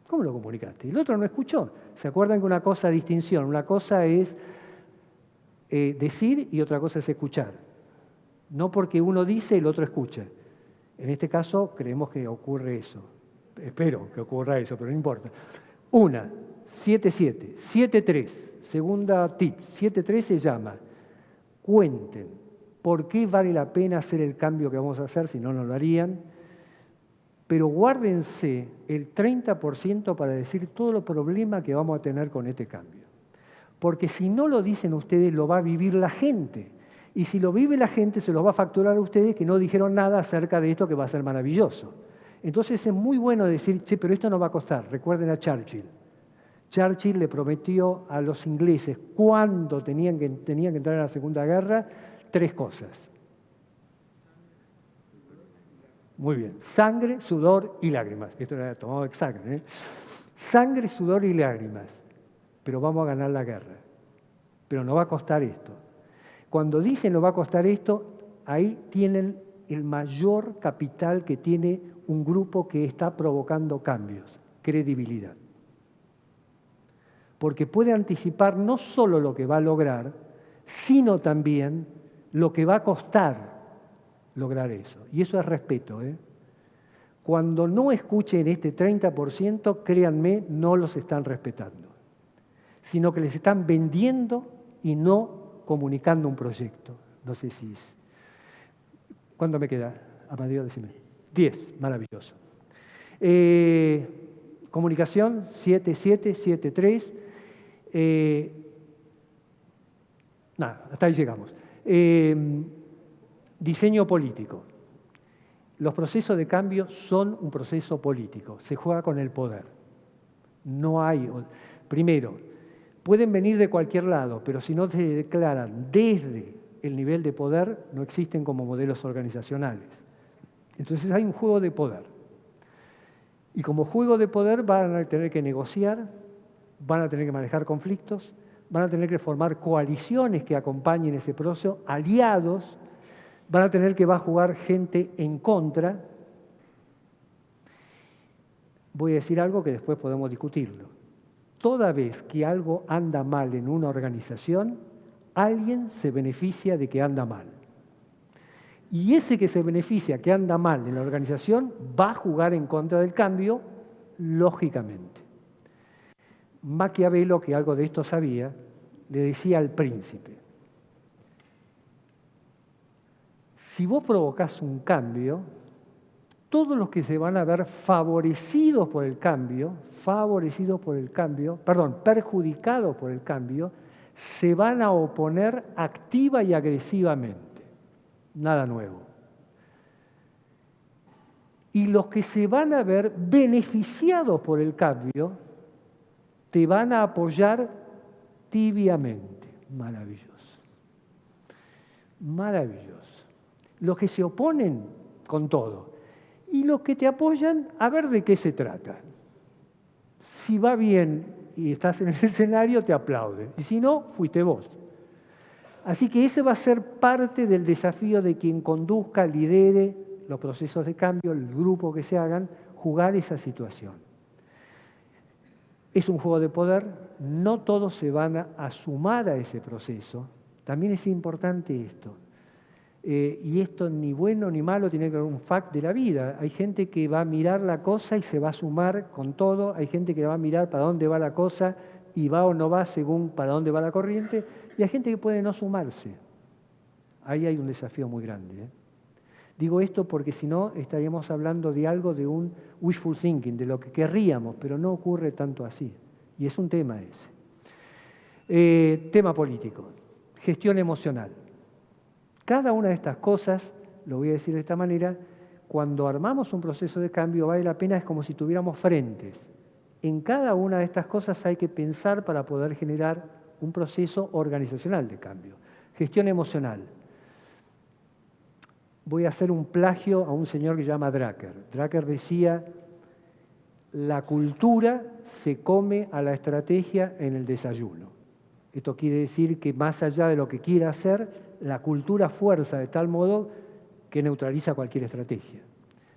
¿Cómo lo comunicaste? El otro no escuchó. ¿Se acuerdan que una cosa es distinción? Una cosa es decir y otra cosa es escuchar. No porque uno dice, el otro escucha. En este caso creemos que ocurre eso. Espero que ocurra eso, pero no importa. 7-7. 7-3. Segunda tip. 7-3 se llama, cuenten por qué vale la pena hacer el cambio que vamos a hacer, si no, no lo harían. Pero guárdense el 30% para decir todo los problemas que vamos a tener con este cambio. Porque si no lo dicen ustedes, lo va a vivir la gente. Y si lo vive la gente, se los va a facturar a ustedes que no dijeron nada acerca de esto que va a ser maravilloso. Entonces es muy bueno decir, che, pero esto no va a costar. Recuerden a Churchill. Churchill le prometió a los ingleses, cuando tenían que entrar en la Segunda Guerra, 3 cosas. Muy bien. Sangre, sudor y lágrimas. Esto era tomado de examen, ¿eh? Sangre, sudor y lágrimas. Pero vamos a ganar la guerra. Pero no va a costar esto. Cuando dicen no va a costar esto, ahí tienen el mayor capital que tiene un grupo que está provocando cambios, credibilidad. Porque puede anticipar no solo lo que va a lograr, sino también lo que va a costar lograr eso. Y eso es respeto, ¿eh? Cuando no escuchen este 30%, créanme, no los están respetando, sino que les están vendiendo y no comunicando un proyecto. No sé si es... ¿Cuánto me queda? Amadeo, decime. 10, maravilloso. Comunicación, 7-7, 7-3. Nada, hasta ahí llegamos. Diseño político. Los procesos de cambio son un proceso político. Se juega con el poder. No hay... Primero, pueden venir de cualquier lado, pero si no se declaran desde el nivel de poder no existen como modelos organizacionales. Entonces hay un juego de poder. Y como juego de poder van a tener que negociar, van a tener que manejar conflictos, van a tener que formar coaliciones que acompañen ese proceso, aliados, van a tener que va a jugar gente en contra. Voy a decir algo que después podemos discutirlo. Toda vez que algo anda mal en una organización, alguien se beneficia de que anda mal. Y ese que se beneficia que anda mal en la organización va a jugar en contra del cambio, lógicamente. Maquiavelo, que algo de esto sabía, le decía al príncipe: si vos provocás un cambio, todos los que se van a ver perjudicados por el cambio, se van a oponer activa y agresivamente. Nada nuevo. Y los que se van a ver beneficiados por el cambio, te van a apoyar tibiamente. Maravilloso. Maravilloso. Los que se oponen con todo. Y los que te apoyan, a ver de qué se trata. Si va bien y estás en el escenario, te aplauden. Y si no, fuiste vos. Así que ese va a ser parte del desafío de quien conduzca, lidere los procesos de cambio, el grupo que se hagan, jugar esa situación. Es un juego de poder, no todos se van a sumar a ese proceso. También es importante esto. Y esto ni bueno ni malo tiene que ver con un fact de la vida. Hay gente que va a mirar la cosa y se va a sumar con todo. Hay gente que va a mirar para dónde va la cosa y va o no va según para dónde va la corriente. Y hay gente que puede no sumarse. Ahí hay un desafío muy grande. Digo esto porque si no estaríamos hablando de algo de un wishful thinking, de lo que querríamos, pero no ocurre tanto así. Y es un tema ese. Tema político, gestión emocional. Cada una de estas cosas, lo voy a decir de esta manera, cuando armamos un proceso de cambio vale la pena, es como si tuviéramos frentes. En cada una de estas cosas hay que pensar para poder generar un proceso organizacional de cambio. Gestión emocional. Voy a hacer un plagio a un señor que se llama Drucker. Drucker decía: la cultura se come a la estrategia en el desayuno. Esto quiere decir que más allá de lo que quiera hacer, la cultura fuerza de tal modo que neutraliza cualquier estrategia.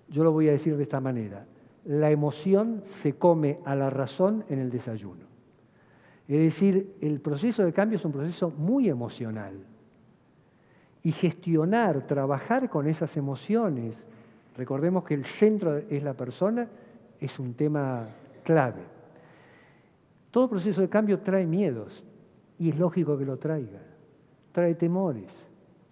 Yo lo voy a decir de esta manera: la emoción se come a la razón en el desayuno. Es decir, el proceso de cambio es un proceso muy emocional. Y gestionar, trabajar con esas emociones, recordemos que el centro es la persona, es un tema clave. Todo proceso de cambio trae miedos, y es lógico que lo traiga. Trae temores.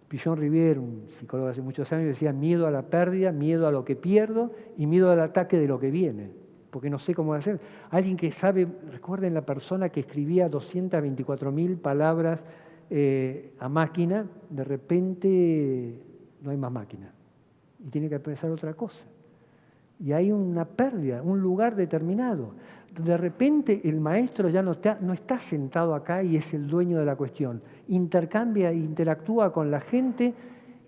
Pichon Rivière, un psicólogo de hace muchos años, decía: miedo a la pérdida, miedo a lo que pierdo y miedo al ataque de lo que viene, porque no sé cómo hacer. Alguien que sabe, recuerden la persona que escribía 224.000 palabras a máquina, de repente no hay más máquina y tiene que pensar otra cosa. Y hay una pérdida, un lugar determinado. De repente el maestro ya no está sentado acá y es el dueño de la cuestión. Intercambia e interactúa con la gente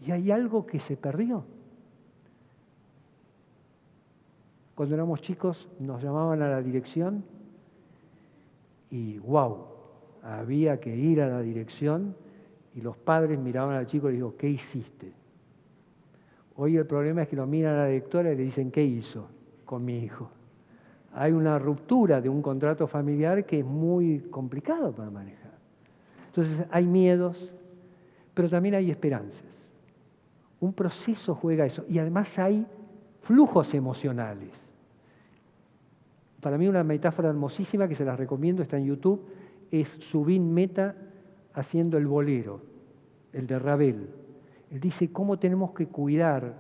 y hay algo que se perdió. Cuando éramos chicos nos llamaban a la dirección y ¡wow! Había que ir a la dirección y los padres miraban al chico y le digo: ¿qué hiciste? Hoy el problema es que lo miran a la directora y le dicen: ¿qué hizo con mi hijo? Hay una ruptura de un contrato familiar que es muy complicado para manejar. Entonces hay miedos, pero también hay esperanzas. Un proceso juega eso y además hay flujos emocionales. Para mí una metáfora hermosísima que se las recomiendo, está en YouTube, es Zubin Mehta haciendo el bolero, el de Ravel. Él dice cómo tenemos que cuidar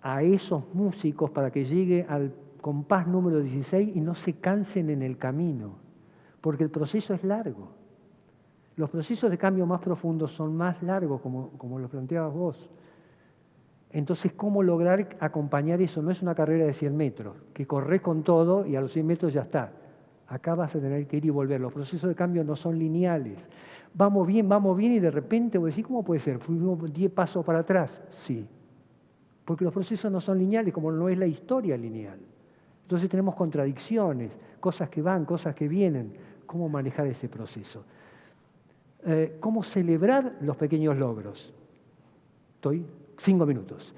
a esos músicos para que llegue al compás número 16 y no se cansen en el camino, porque el proceso es largo. Los procesos de cambio más profundos son más largos, como lo planteabas vos. Entonces, ¿cómo lograr acompañar eso? No es una carrera de 100 metros, que corres con todo y a los 100 metros ya está. Acá vas a tener que ir y volver. Los procesos de cambio no son lineales. Vamos bien, y de repente vos decís, ¿cómo puede ser? ¿Fuimos 10 pasos para atrás? Sí. Porque los procesos no son lineales, como no es la historia lineal. Entonces tenemos contradicciones, cosas que van, cosas que vienen. ¿Cómo manejar ese proceso? ¿Cómo celebrar los pequeños logros? Estoy 5 minutos.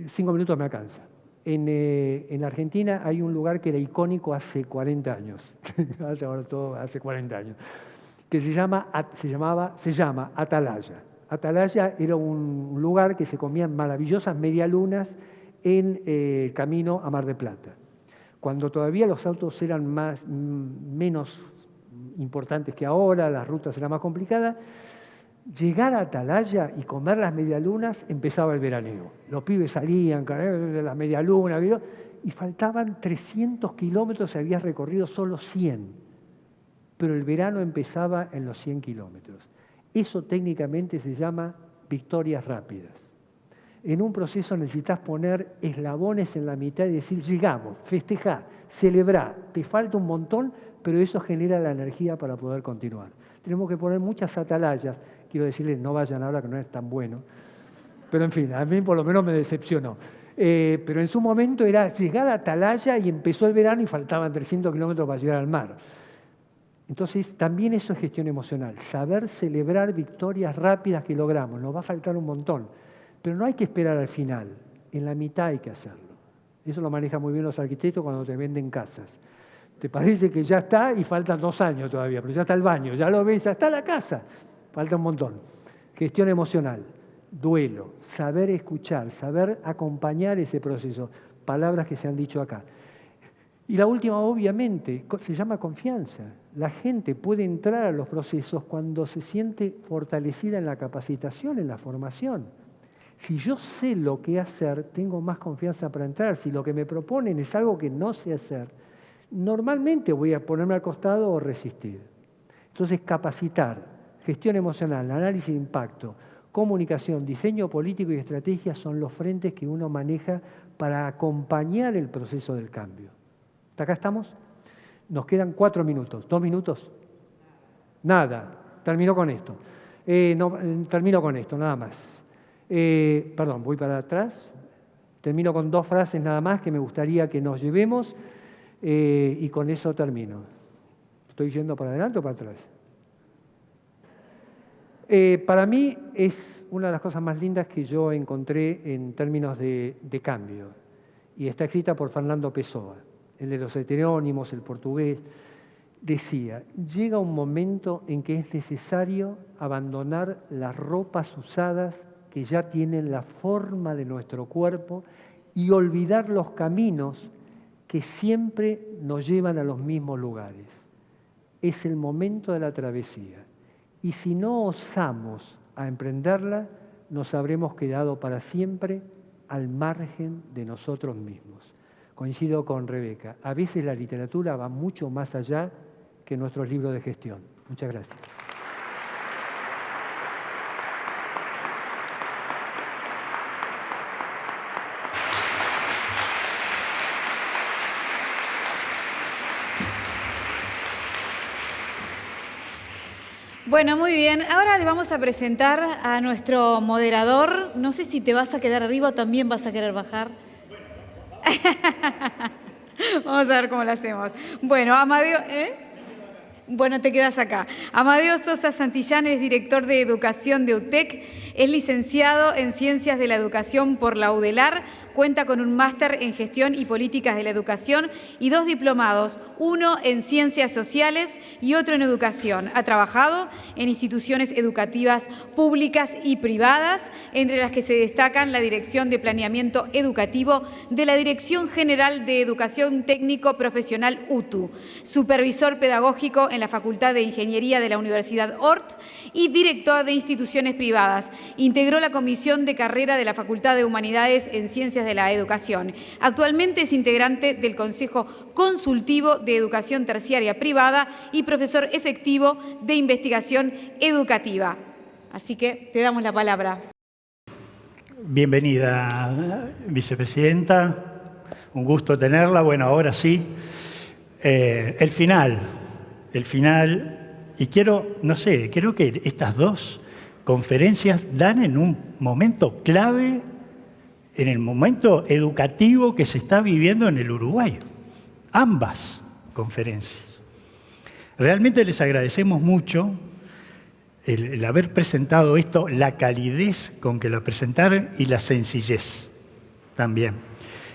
5 minutos me alcanza. En Argentina hay un lugar que era icónico hace 40 años, ahora todo hace 40 años, que se llama Atalaya. Atalaya era un lugar que se comían maravillosas medialunas en el camino a Mar del Plata. Cuando todavía los autos eran menos importantes que ahora, las rutas eran más complicadas, llegar a Atalaya y comer las medialunas empezaba el veraneo. Los pibes salían, las medialunas, y faltaban 300 kilómetros, se había recorrido solo 100. Pero el verano empezaba en los 100 kilómetros. Eso técnicamente se llama victorias rápidas. En un proceso necesitas poner eslabones en la mitad y decir, llegamos, festejar, celebrar. Te falta un montón, pero eso genera la energía para poder continuar. Tenemos que poner muchas atalayas. Quiero decirles, no vayan ahora que no es tan bueno. Pero en fin, a mí por lo menos me decepcionó. Pero en su momento era llegar a Atalaya y empezó el verano y faltaban 300 kilómetros para llegar al mar. Entonces, también eso es gestión emocional. Saber celebrar victorias rápidas que logramos. Nos va a faltar un montón. Pero no hay que esperar al final. En la mitad hay que hacerlo. Eso lo manejan muy bien los arquitectos cuando te venden casas. Te parece que ya está y faltan 2 años todavía, pero ya está el baño, ya lo ves, ya está la casa. Falta un montón. Gestión emocional, duelo, saber escuchar, saber acompañar ese proceso. Palabras que se han dicho acá. Y la última, obviamente, se llama confianza. La gente puede entrar a los procesos cuando se siente fortalecida en la capacitación, en la formación. Si yo sé lo que hacer, tengo más confianza para entrar. Si lo que me proponen es algo que no sé hacer, normalmente voy a ponerme al costado o resistir. Entonces, capacitar, gestión emocional, análisis de impacto, comunicación, diseño político y estrategia son los frentes que uno maneja para acompañar el proceso del cambio. ¿Hasta acá estamos? Nos quedan 4 minutos. ¿2 minutos? Nada. Termino con esto. Termino con esto, nada más. Perdón, voy para atrás. Termino con 2 frases nada más que me gustaría que nos llevemos y con eso termino. ¿Estoy yendo para adelante o para atrás? Para mí es una de las cosas más lindas que yo encontré en términos de cambio. Y está escrita por Fernando Pessoa, el de los heterónimos, el portugués. Decía, llega un momento en que es necesario abandonar las ropas usadas que ya tienen la forma de nuestro cuerpo y olvidar los caminos que siempre nos llevan a los mismos lugares. Es el momento de la travesía. Y si no osamos a emprenderla, nos habremos quedado para siempre al margen de nosotros mismos. Coincido con Rebeca. A veces la literatura va mucho más allá que nuestros libros de gestión. Muchas gracias. Bueno, muy bien. Ahora le vamos a presentar a nuestro moderador. No sé si te vas a quedar arriba o también vas a querer bajar. Vamos a ver cómo lo hacemos. Bueno, Amadeo, Bueno, te quedas acá. Amadeo Sosa Santillán es director de Educación de UTEC, es licenciado en Ciencias de la Educación por la UDELAR, cuenta con un máster en Gestión y Políticas de la Educación y 2 diplomados, uno en Ciencias Sociales y otro en Educación. Ha trabajado en instituciones educativas públicas y privadas, entre las que se destacan la Dirección de Planeamiento Educativo de la Dirección General de Educación Técnico Profesional UTU, supervisor pedagógico en la Facultad de Ingeniería de la Universidad Ort y director de instituciones privadas. Integró la Comisión de Carrera de la Facultad de Humanidades en Ciencias de la Educación. Actualmente es integrante del Consejo Consultivo de Educación Terciaria Privada y profesor efectivo de Investigación Educativa. Así que te damos la palabra. Bienvenida, vicepresidenta. Un gusto tenerla. Bueno, ahora sí. el final, y quiero, no sé, creo que estas dos conferencias dan en un momento clave, en el momento educativo que se está viviendo en el Uruguay. Ambas conferencias. Realmente les agradecemos mucho el haber presentado esto, la calidez con que lo presentaron y la sencillez también.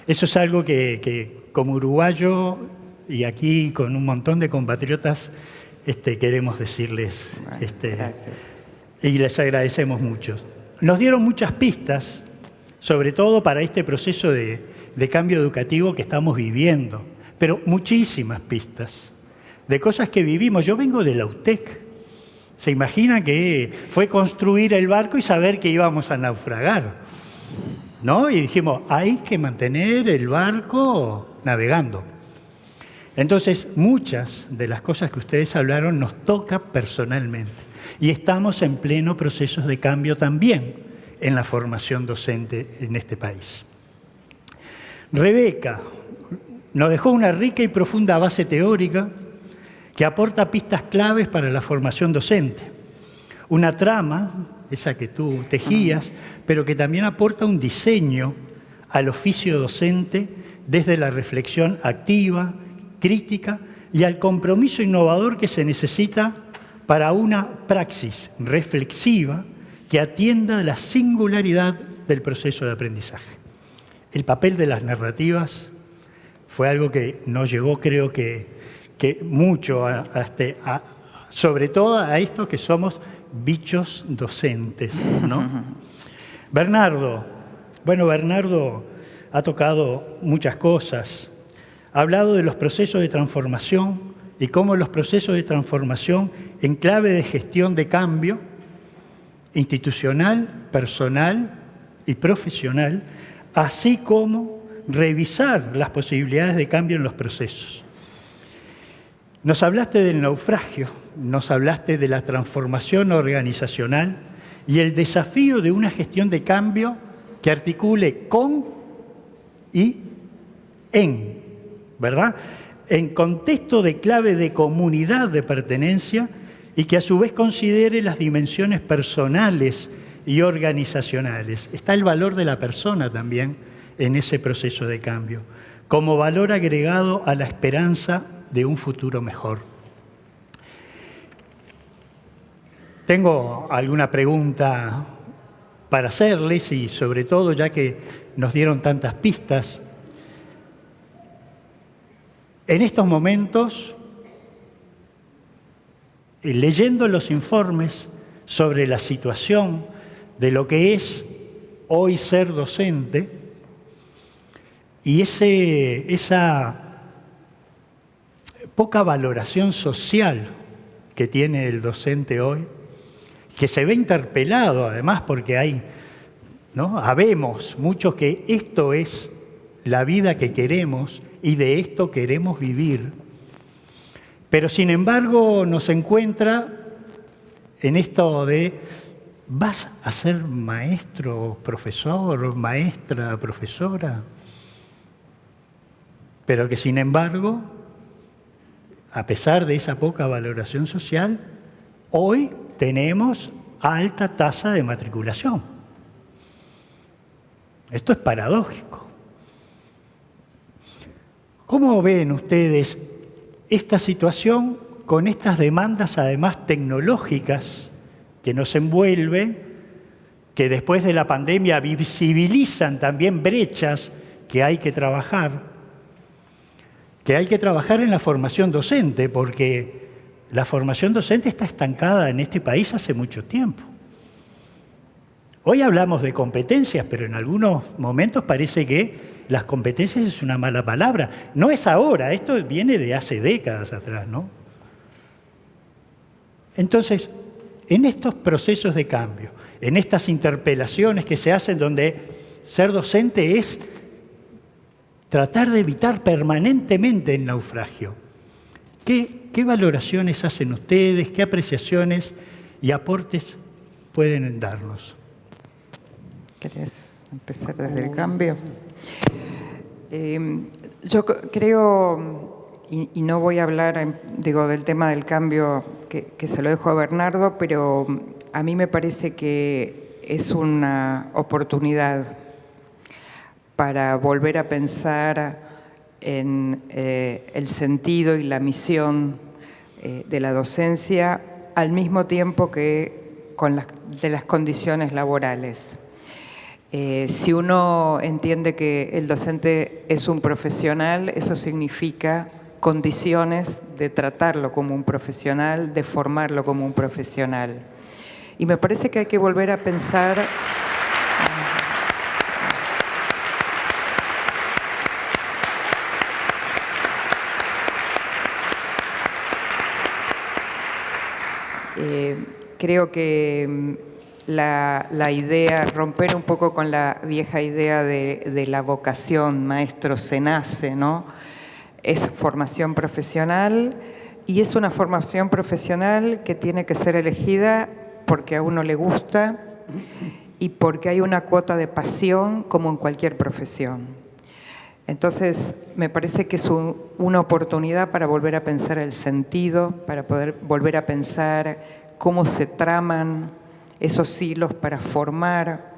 Eso es algo que como uruguayo y aquí con un montón de compatriotas queremos decirles. Gracias. Y les agradecemos mucho. Nos dieron muchas pistas, sobre todo para este proceso de cambio educativo que estamos viviendo, pero muchísimas pistas de cosas que vivimos. Yo vengo de la UTEC. ¿Se imaginan que fue construir el barco y saber que íbamos a naufragar? ¿No? Y dijimos, hay que mantener el barco navegando. Entonces, muchas de las cosas que ustedes hablaron nos toca personalmente. Y estamos en pleno proceso de cambio también en la formación docente en este país. Rebeca nos dejó una rica y profunda base teórica que aporta pistas claves para la formación docente. Una trama, esa que tú tejías, pero que también aporta un diseño al oficio docente desde la reflexión activa, crítica y al compromiso innovador que se necesita para una praxis reflexiva que atienda la singularidad del proceso de aprendizaje. El papel de las narrativas fue algo que nos llevó, creo que mucho, sobre todo a estos que somos bichos docentes, ¿no? Bernardo ha tocado muchas cosas. Ha hablado de los procesos de transformación y cómo los procesos de transformación en clave de gestión de cambio institucional, personal y profesional, así como revisar las posibilidades de cambio en los procesos. Nos hablaste del naufragio, nos hablaste de la transformación organizacional y el desafío de una gestión de cambio que articule con y en, ¿verdad? En contexto de clave de comunidad de pertenencia y que a su vez considere las dimensiones personales y organizacionales. Está el valor de la persona también en ese proceso de cambio, como valor agregado a la esperanza de un futuro mejor. Tengo alguna pregunta para hacerles y sobre todo, ya que nos dieron tantas pistas, en estos momentos, leyendo los informes sobre la situación de lo que es hoy ser docente y esa poca valoración social que tiene el docente hoy, que se ve interpelado además porque hay, ¿no? Habemos muchos que esto es la vida que queremos y de esto queremos vivir, pero sin embargo nos encuentra en esto de ¿vas a ser maestro, profesor, maestra, profesora? Pero que sin embargo, a pesar de esa poca valoración social, hoy tenemos alta tasa de matriculación. Esto es paradójico. ¿Cómo ven ustedes esta situación con estas demandas además tecnológicas que nos envuelve, que después de la pandemia visibilizan también brechas que hay que trabajar en la formación docente, porque la formación docente está estancada en este país hace mucho tiempo. Hoy hablamos de competencias, pero en algunos momentos parece que las competencias es una mala palabra. No es ahora, esto viene de hace décadas atrás, ¿no? Entonces, en estos procesos de cambio, en estas interpelaciones que se hacen donde ser docente es tratar de evitar permanentemente el naufragio, ¿qué valoraciones hacen ustedes? ¿Qué apreciaciones y aportes pueden darnos? ¿Querés empezar desde el cambio? Yo creo y no voy a hablar, del tema del cambio que se lo dejo a Bernardo, pero a mí me parece que es una oportunidad para volver a pensar en el sentido y la misión de la docencia, al mismo tiempo que de las condiciones laborales. Si uno entiende que el docente es un profesional, eso significa condiciones de tratarlo como un profesional, de formarlo como un profesional. Y me parece que hay que volver a pensar creo que la idea, romper un poco con la vieja idea de la vocación, maestro se nace, ¿no? Es formación profesional y es una formación profesional que tiene que ser elegida porque a uno le gusta y porque hay una cuota de pasión como en cualquier profesión. Entonces, me parece que es una oportunidad para volver a pensar el sentido, para poder volver a pensar cómo se traman esos hilos para formar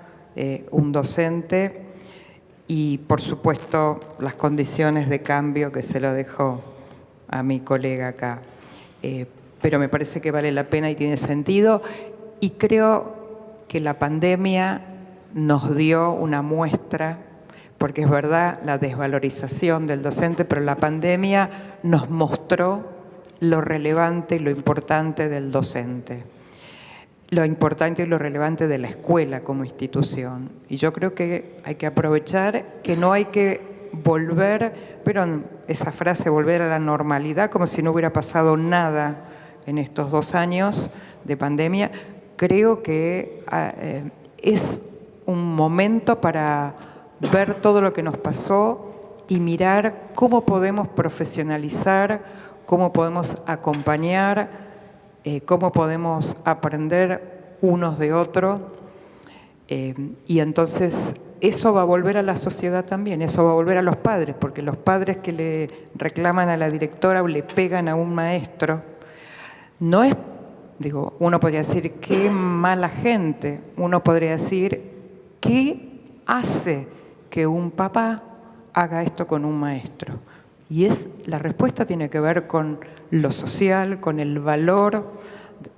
un docente y, por supuesto, las condiciones de cambio que se lo dejo a mi colega acá. Pero me parece que vale la pena y tiene sentido y creo que la pandemia nos dio una muestra, porque es verdad la desvalorización del docente, pero la pandemia nos mostró lo relevante y lo importante del docente, lo importante y lo relevante de la escuela como institución. Y yo creo que hay que aprovechar que no hay que volver, pero esa frase, volver a la normalidad, como si no hubiera pasado nada en estos 2 años de pandemia, creo que es un momento para ver todo lo que nos pasó y mirar cómo podemos profesionalizar, cómo podemos acompañar, cómo podemos aprender unos de otros. Y entonces eso va a volver a la sociedad también, eso va a volver a los padres, porque los padres que le reclaman a la directora o le pegan a un maestro, no es, uno podría decir, qué mala gente, uno podría decir, ¿qué hace que un papá haga esto con un maestro? Y la respuesta tiene que ver con lo social, con el valor,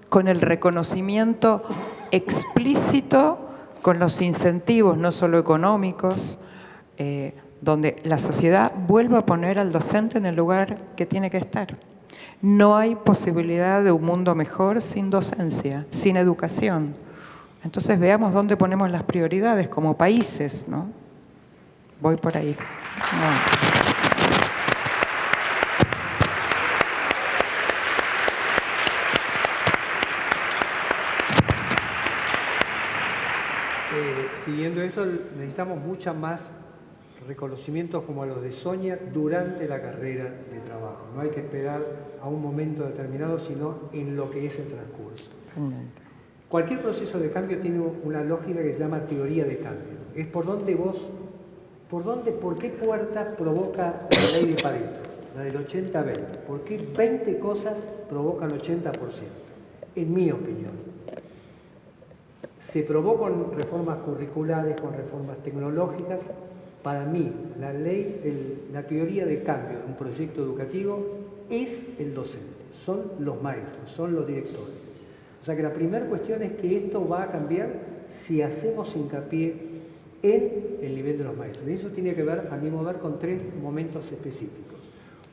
con el reconocimiento explícito, con los incentivos no solo económicos, donde la sociedad vuelva a poner al docente en el lugar que tiene que estar. No hay posibilidad de un mundo mejor sin docencia, sin educación. Entonces veamos dónde ponemos las prioridades como países, ¿no? Voy por ahí. No. Siguiendo eso, necesitamos mucha más reconocimientos como los de Sonia durante la carrera de trabajo. No hay que esperar a un momento determinado, sino en lo que es el transcurso. Cualquier proceso de cambio tiene una lógica que se llama teoría de cambio. Es por qué puerta provoca la ley de Pareto, la del 80-20. ¿Por qué 20 cosas provocan 80%? En mi opinión. Se probó con reformas curriculares, con reformas tecnológicas. Para mí, la teoría de cambio de un proyecto educativo es el docente, son los maestros, son los directores. O sea que la primera cuestión es que esto va a cambiar si hacemos hincapié en el nivel de los maestros. Y eso tiene que ver, a mi modo de ver, con 3 momentos específicos.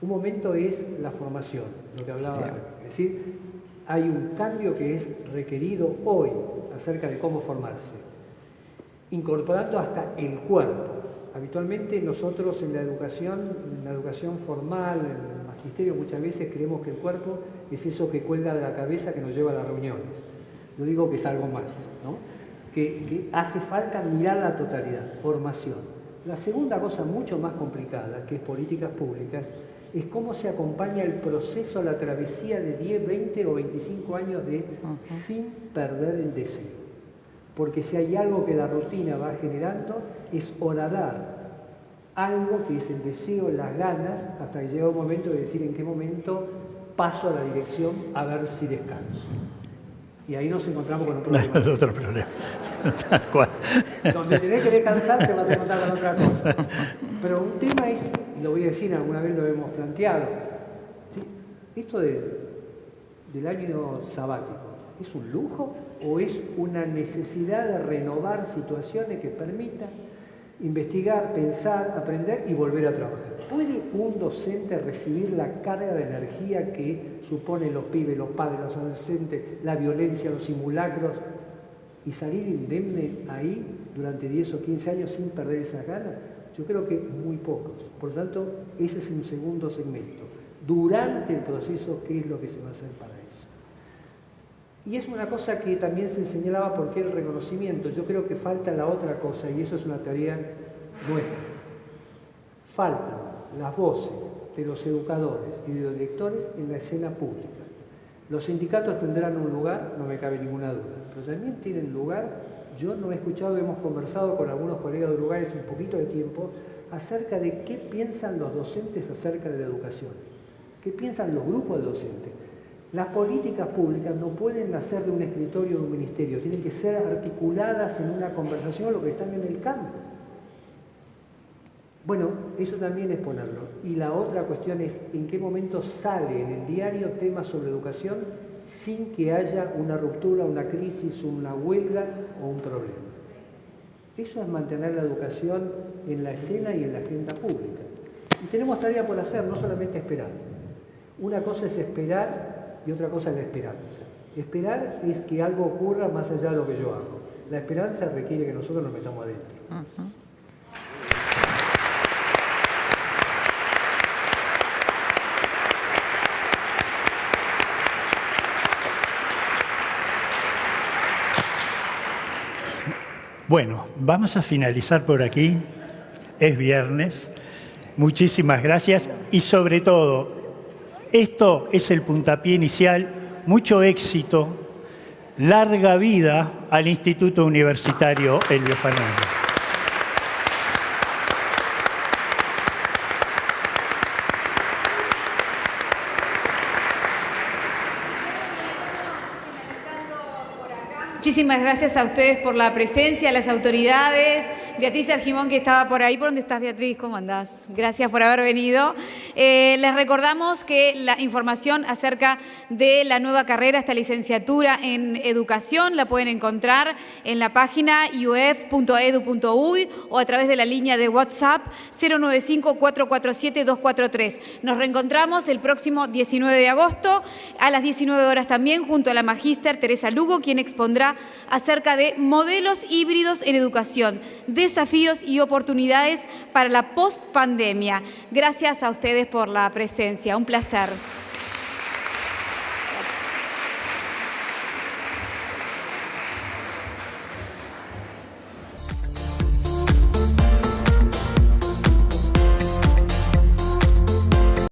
Un momento es la formación, lo que hablaba antes. Es decir, hay un cambio que es requerido hoy acerca de cómo formarse, incorporando hasta el cuerpo. Habitualmente nosotros en la educación formal, en el magisterio, muchas veces creemos que el cuerpo es eso que cuelga de la cabeza que nos lleva a las reuniones. No digo que es algo más, ¿no? Que hace falta mirar la totalidad, formación. La segunda cosa mucho más complicada, que es políticas públicas, es cómo se acompaña el proceso, la travesía de 10, 20 o 25 años sin perder el deseo. Porque si hay algo que la rutina va generando es horadar algo que es el deseo, las ganas, hasta que llega un momento de decir en qué momento paso a la dirección a ver si descanso. Y ahí nos encontramos con un problema. Es otro problema. Tal cual. Donde tenés que descansar te vas a encontrar con otra cosa. Pero un tema es, y lo voy a decir, alguna vez lo hemos planteado, ¿sí? Esto del año sabático, ¿es un lujo o es una necesidad de renovar situaciones que permitan investigar, pensar, aprender y volver a trabajar? ¿Puede un docente recibir la carga de energía que suponen los pibes, los padres, los adolescentes, la violencia, los simulacros, y salir indemne ahí durante 10 o 15 años sin perder esas ganas? Yo creo que muy pocos. Por lo tanto, ese es un segundo segmento. Durante el proceso, ¿qué es lo que se va a hacer para eso? Y es una cosa que también se señalaba porque el reconocimiento. Yo creo que falta la otra cosa, y eso es una tarea nuestra. Faltan las voces de los educadores y de los directores en la escena pública. Los sindicatos tendrán un lugar, no me cabe ninguna duda, pero también tienen lugar. Yo no he escuchado, hemos conversado con algunos colegas de Uruguay hace un poquito de tiempo acerca de qué piensan los docentes acerca de la educación, qué piensan los grupos de docentes. Las políticas públicas no pueden nacer de un escritorio de un ministerio, tienen que ser articuladas en una conversación lo que están en el campo. Bueno, eso también es ponerlo. Y la otra cuestión es en qué momento sale en el diario temas sobre educación sin que haya una ruptura, una crisis, una huelga o un problema. Eso es mantener la educación en la escena y en la agenda pública. Y tenemos tarea por hacer, no solamente esperar. Una cosa es esperar y otra cosa es la esperanza. Esperar es que algo ocurra más allá de lo que yo hago. La esperanza requiere que nosotros nos metamos adentro. Bueno, vamos a finalizar por aquí. Es viernes. Muchísimas gracias. Y sobre todo, esto es el puntapié inicial. Mucho éxito. Larga vida al Instituto Universitario Elbio Fernández. Muchísimas gracias a ustedes por la presencia, a las autoridades. Beatriz Argimón, que estaba por ahí. ¿Por dónde estás, Beatriz? ¿Cómo andás? Gracias por haber venido. Les recordamos que la información acerca de la nueva carrera, esta licenciatura en educación, la pueden encontrar en la página iuf.edu.uy o a través de la línea de WhatsApp 095-447-243. Nos reencontramos el próximo 19 de agosto a las 19 horas también junto a la magíster Teresa Lugo, quien expondrá acerca de modelos híbridos en educación, desafíos y oportunidades para la post-pandemia. Gracias a ustedes por la presencia. Un placer.